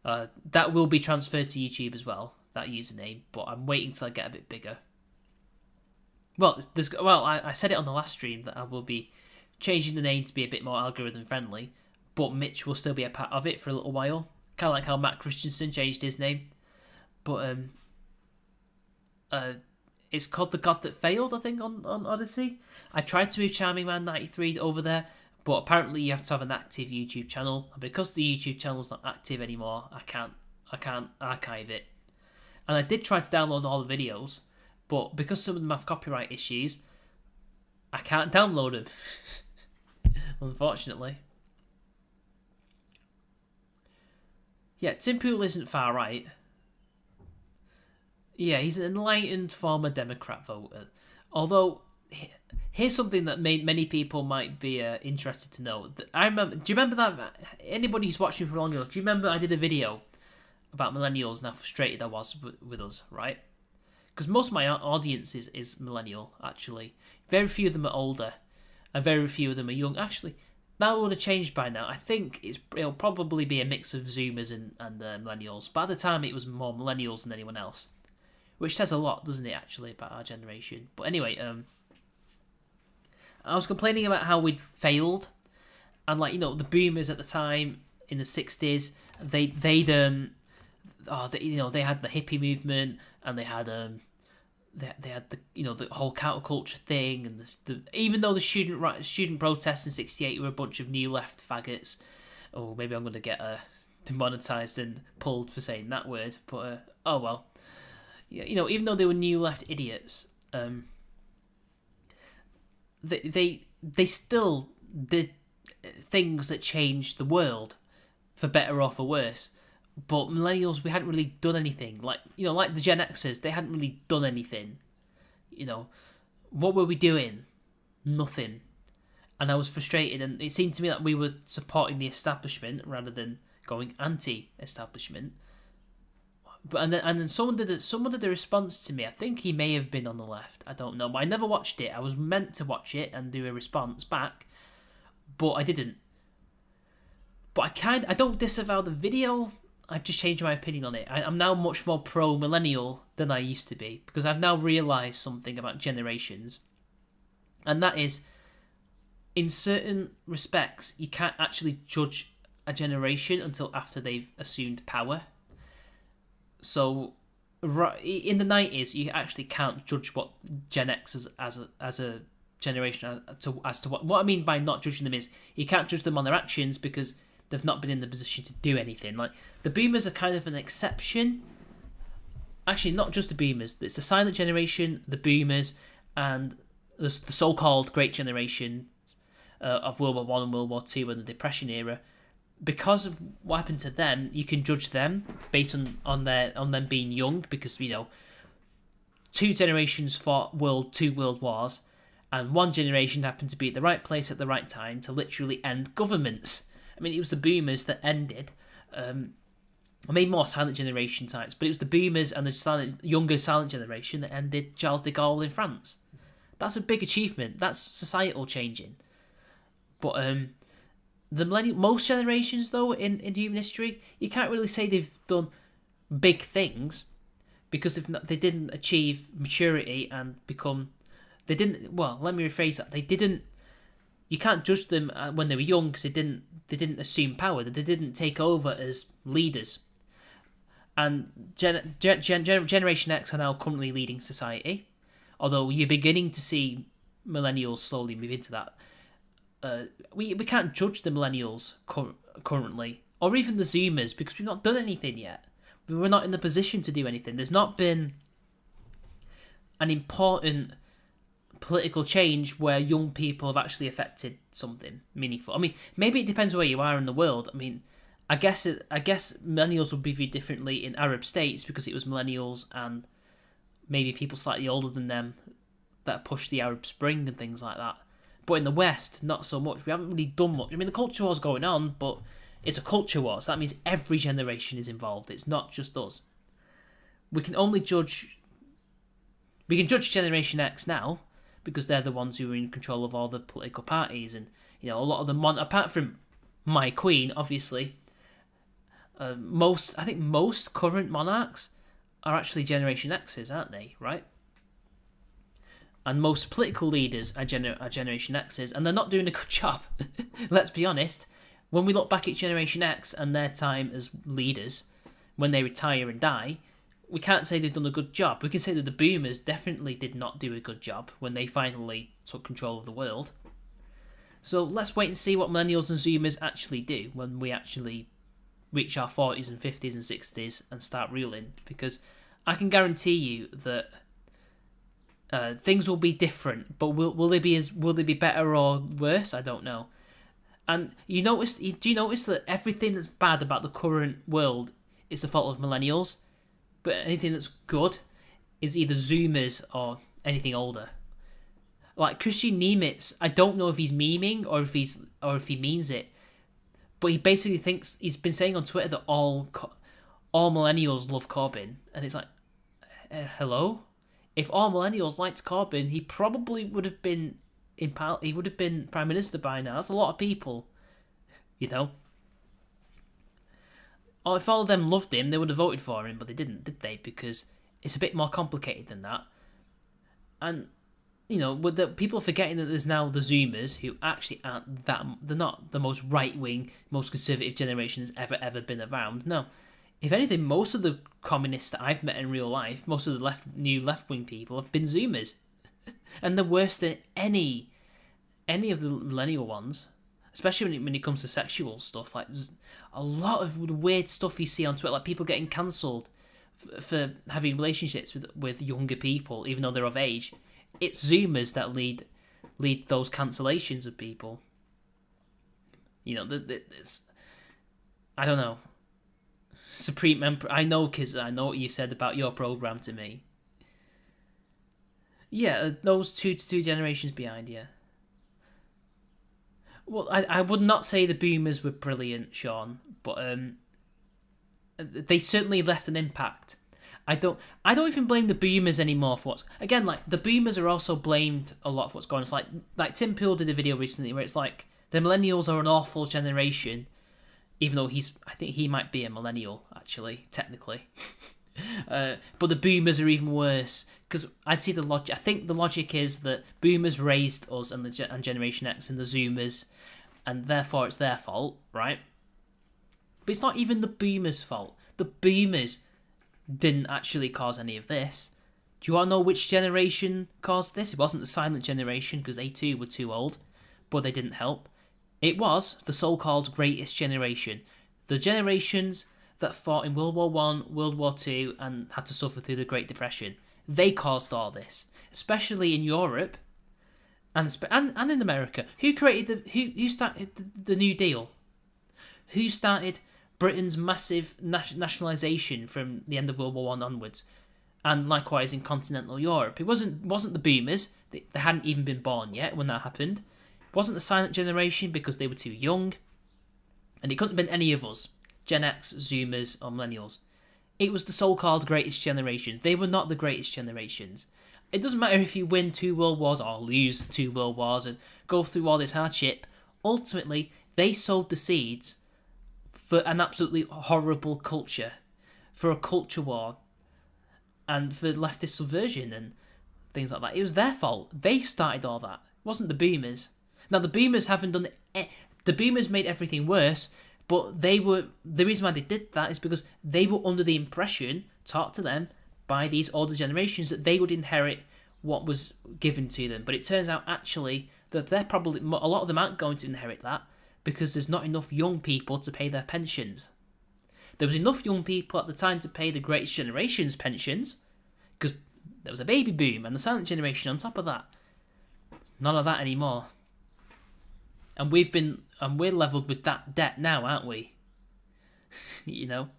S1: That will be transferred to YouTube as well, that username, but I'm waiting till I get a bit bigger. Well, I said it on the last stream that I will be changing the name to be a bit more algorithm friendly, but Mitch will still be a part of it for a little while. Kind of like how Matt Christensen changed his name. But it's called The God That Failed, I think, on Odyssey. I tried to move Charming Man 93 over there, but apparently you have to have an active YouTube channel, and because the YouTube channel's not active anymore, I can't archive it. And I did try to download all the videos, but because some of them have copyright issues, I can't download them. Unfortunately. Yeah, Tim Pool isn't far right. Yeah, he's an enlightened former Democrat voter. Although, here's something that many people might be interested to know. I remember. Do you remember that? Anybody who's watched me for long enough, do you remember I did a video about millennials and how frustrated I was with us, right? Because most of my audience is millennial, actually. Very few of them are older, and very few of them are young. Actually, that would have changed by now. I think it'll probably be a mix of Zoomers and millennials. By the time, it was more millennials than anyone else. Which says a lot, doesn't it, actually, about our generation. But anyway, I was complaining about how we'd failed. And, the boomers at the time, in the 60s, they had the hippie movement, and they had the whole counterculture thing, and even though the student protests in '68 were a bunch of new left faggots. Oh, maybe I'm going to get demonetized and pulled for saying that word, but oh well. Yeah, even though they were new left idiots, they still did things that changed the world for better or for worse. But millennials, we hadn't really done anything. Like the Gen Xers, they hadn't really done anything. What were we doing? Nothing. And I was frustrated, and it seemed to me that we were supporting the establishment rather than going anti-establishment. But and then someone did a response to me. I think he may have been on the left. I don't know, but I never watched it. I was meant to watch it and do a response back, but I didn't. But I don't disavow the video. I've just changed my opinion on it. I'm now much more pro-millennial than I used to be, because I've now realised something about generations, and that is, in certain respects, you can't actually judge a generation until after they've assumed power. So, in the 90s, you actually can't judge what Gen X as a generation as to what I mean by not judging them is you can't judge them on their actions because they've not been in the position to do anything. Like, the boomers are kind of an exception. Actually, not just the boomers. It's the silent generation, the boomers, and the so-called great generation of World War One and World War Two and the Depression era. Because of what happened to them, you can judge them based on them being young, because two generations fought two world wars, and one generation happened to be at the right place at the right time to literally end governments. I mean, it was the boomers that ended. More silent generation types, but it was the boomers and the younger silent generation that ended Charles de Gaulle in France. That's a big achievement. That's societal changing. But the most generations, though, in human history, you can't really say they've done big things, because they didn't achieve maturity and become. They didn't. Well, let me rephrase that. They didn't. You can't judge them when they were young, because they didn't assume power. They didn't take over as leaders. And Generation X are now currently leading society, although you're beginning to see millennials slowly move into that. We can't judge the millennials currently, or even the Zoomers, because we've not done anything yet. We were not in the position to do anything. There's not been an important political change where young people have actually affected something meaningful. I mean, maybe it depends where you are in the world. I mean, I guess millennials would be viewed differently in Arab states because it was millennials and maybe people slightly older than them that pushed the Arab Spring and things like that. But in the West, not so much. We haven't really done much. I mean, the culture war's going on, but it's a culture war, so that means every generation is involved. It's not just us. We can judge Generation X now because they're the ones who are in control of all the political parties, and a lot of them. Apart from my queen, obviously, most current monarchs are actually Generation X's, aren't they? Right? And most political leaders are Generation X's, and they're not doing a good job. Let's be honest. When we look back at Generation X and their time as leaders, when they retire and die, we can't say they've done a good job. We can say that the boomers definitely did not do a good job when they finally took control of the world. So let's wait and see what millennials and zoomers actually do when we actually reach our 40s and 50s and 60s and start ruling, because I can guarantee you that things will be different, but will they be better or worse? I don't know. And do you notice that everything that's bad about the current world is the fault of millennials, but anything that's good is either Zoomers or anything older? Like Christian Niemitz, I don't know if he's memeing or if he means it, but he basically thinks, he's been saying on Twitter that all millennials love Corbyn, and it's like, hello. If all millennials liked Corbyn, he probably would have been Prime Minister by now. That's a lot of people, Or if all of them loved him, they would have voted for him, but they didn't, did they? Because it's a bit more complicated than that. And, with the people are forgetting that there's now the Zoomers who actually aren't they're not the most right-wing, most conservative generation that's ever been around. No. If anything, most of the communists that I've met in real life, most of the new left-wing people have been Zoomers. And they're worse than any of the millennial ones, especially when it comes to sexual stuff. Like, a lot of weird stuff you see on Twitter, like people getting cancelled for having relationships with younger people, even though they're of age. It's Zoomers that lead those cancellations of people. I don't know. Supreme Emperor, I know, kids. I know what you said about your program to me. Yeah, those 2 to 2 generations behind you. Well, I would not say the boomers were brilliant, Sean, but they certainly left an impact. I don't even blame the boomers anymore for what's... Again, like, the boomers are also blamed a lot for what's going on. It's like Tim Pool did a video recently where it's like, the millennials are an awful generation, even though I think he might be a millennial, actually, technically. But the boomers are even worse, because I'd see the logic. I think the logic is that boomers raised us and Generation X and the Zoomers, and therefore it's their fault, right? But it's not even the boomers' fault. The boomers didn't actually cause any of this. Do you want to know which generation caused this? It wasn't the silent generation, because they too were too old, but they didn't help. It was the so-called greatest generation. The generations that fought in World War I, World War II, and had to suffer through the Great Depression. They caused all this, especially in Europe and in America. Who started the New Deal? Who started Britain's massive nationalisation from the end of World War I onwards? And likewise in continental Europe. It wasn't the boomers. They hadn't even been born yet when that happened. It wasn't the silent generation because they were too young. And it couldn't have been any of us. Gen X, Zoomers, or Millennials. It was the so-called greatest generations. They were not the greatest generations. It doesn't matter if you win 2 world wars or lose 2 world wars and go through all this hardship. Ultimately, they sowed the seeds for an absolutely horrible culture, for a culture war, and for leftist subversion and things like that. It was their fault. They started all that. It wasn't the boomers. Now, the boomers haven't done... The boomers made everything worse, but the reason why they did that is because they were under the impression, taught to them by these older generations, that they would inherit what was given to them. But it turns out, actually, that they're probably... A lot of them aren't going to inherit that because there's not enough young people to pay their pensions. There was enough young people at the time to pay the Greatest Generation's pensions, because there was a baby boom and the silent generation on top of that. None of that anymore. And we're leveled with that debt now, aren't we? You know?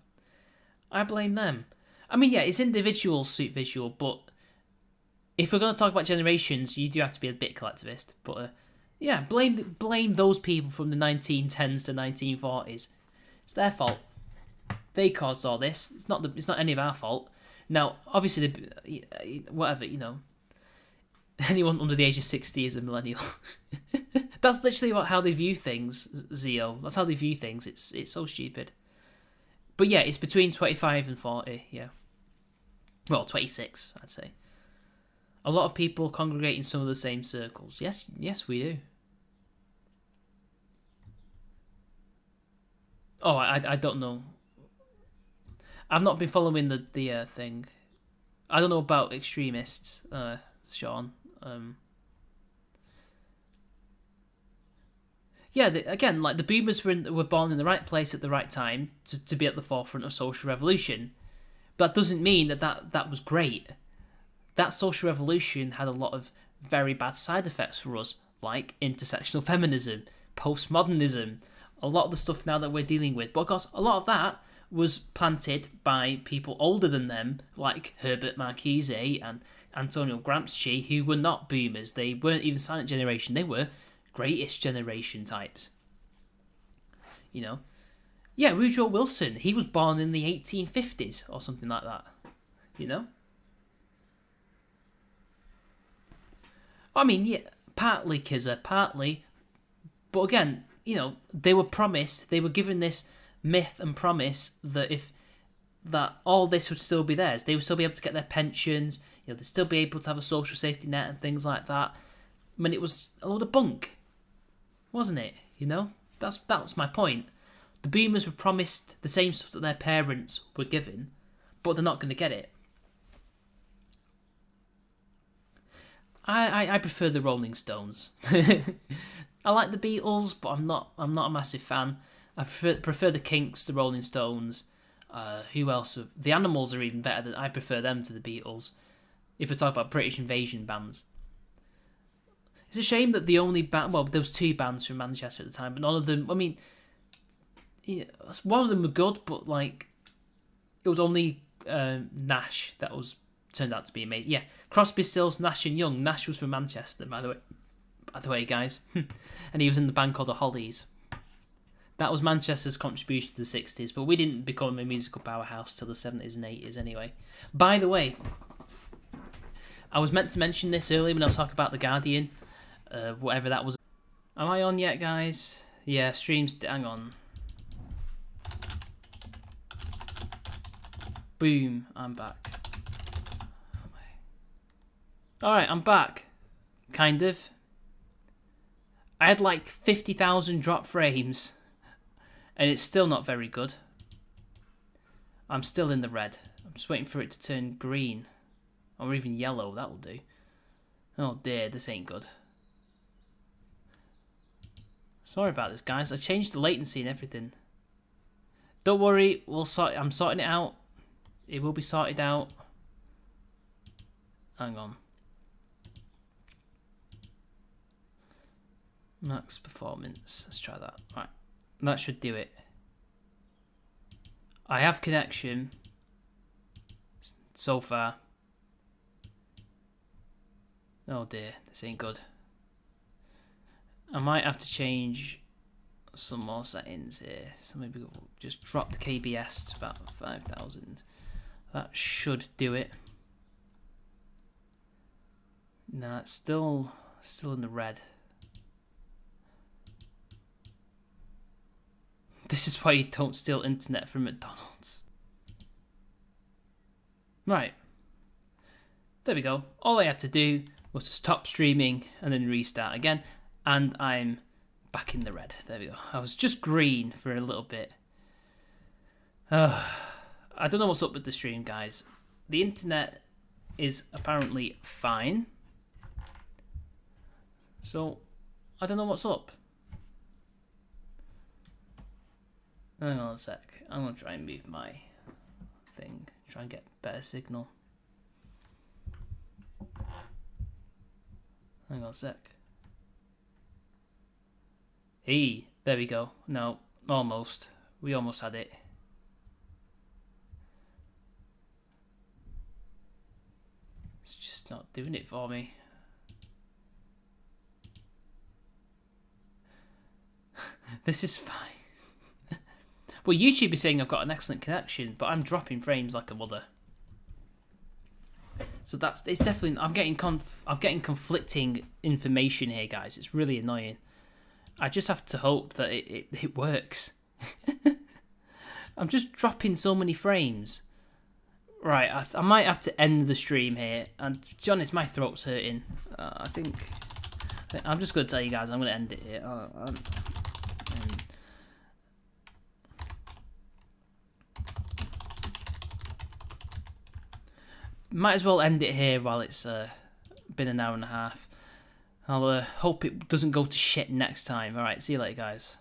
S1: I blame them. I mean, yeah, it's individual suit visual, but if we're going to talk about generations, you do have to be a bit collectivist. But yeah, blame those people from the 1910s to 1940s. It's their fault. They caused all this. It's not any of our fault. Now, obviously, whatever, you know, anyone under the age of 60 is a millennial. That's literally how they view things, Zio. That's how they view things. It's so stupid. But yeah, it's between 25 and 40, yeah. Well, 26, I'd say. A lot of people congregate in some of the same circles. Yes, we do. Oh, I don't know. I've not been following the thing. I don't know about extremists, Sean. Yeah, again, like the boomers were born in the right place at the right time to be at the forefront of social revolution. But that doesn't mean that was great. That social revolution had a lot of very bad side effects for us, like intersectional feminism, postmodernism, a lot of the stuff now that we're dealing with. But of course, a lot of that was planted by people older than them, like Herbert Marcuse and Antonio Gramsci, who were not boomers. They weren't even silent generation. They were Greatest Generation types. You know? Yeah, Woodrow Wilson, he was born in the 1850s or something like that. You know? I mean, yeah, partly Kizza, partly. But again, you know, they were given this myth and promise that all this would still be theirs. They would still be able to get their pensions, you know, they'd still be able to have a social safety net and things like that. I mean, it was a load of bunk, wasn't it? You know? That was my point. The boomers were promised the same stuff that their parents were given, but they're not going to get it. I prefer the Rolling Stones. I like the Beatles, but I'm not a massive fan. I prefer the Kinks, the Rolling Stones. Who else? The Animals are even better. I prefer them to the Beatles. If we talk about British invasion bands, it's a shame that the only band. Well, there was two bands from Manchester at the time, but none of them. I mean, yeah, one of them were good, but like, it was only Nash that turned out to be amazing. Yeah, Crosby, Stills, Nash and Young. Nash was from Manchester, by the way. By the way, guys, and he was in the band called the Hollies. That was Manchester's contribution to the 60s, but we didn't become a musical powerhouse till the 70s and 80s anyway. By the way, I was meant to mention this earlier when I was talking about The Guardian, whatever that was. Am I on yet, guys? Yeah, streams, hang on. Boom, I'm back. Alright, I'm back. Kind of. I had like 50,000 drop frames, and it's still not very good. I'm still in the red. I'm just waiting for it to turn green, or even yellow, that'll do. Oh dear, this ain't good. Sorry about this, guys. I changed the latency and everything. Don't worry, I'm sorting it out. It will be sorted out. Hang on. Max performance. Let's try that. Right. That should do it. I have connection. So far. Oh dear. This ain't good. I might have to change some more settings here. So maybe we'll just drop the KBS to about 5,000. That should do it. No, it's still in the red. This is why you don't steal internet from McDonald's. Right. There we go. All I had to do was to stop streaming and then restart again. And I'm back in the red. There we go. I was just green for a little bit. I don't know what's up with the stream, guys. The internet is apparently fine. So, I don't know what's up. Hang on a sec. I'm gonna try and move my thing. Try and get better signal. Hang on a sec. Hey, there we go. No, almost. We almost had it. It's just not doing it for me. This is fine. Well, YouTube is saying I've got an excellent connection, but I'm dropping frames like a mother. So it's definitely. I'm getting conflicting information here, guys. It's really annoying. I just have to hope that it works. I'm just dropping so many frames. Right, I might have to end the stream here. And to be honest, my throat's hurting. I think I'm just going to tell you guys I'm going to end it here. Might as well end it here while it's been an hour and a half. I'll hope it doesn't go to shit next time. Alright, see you later, guys.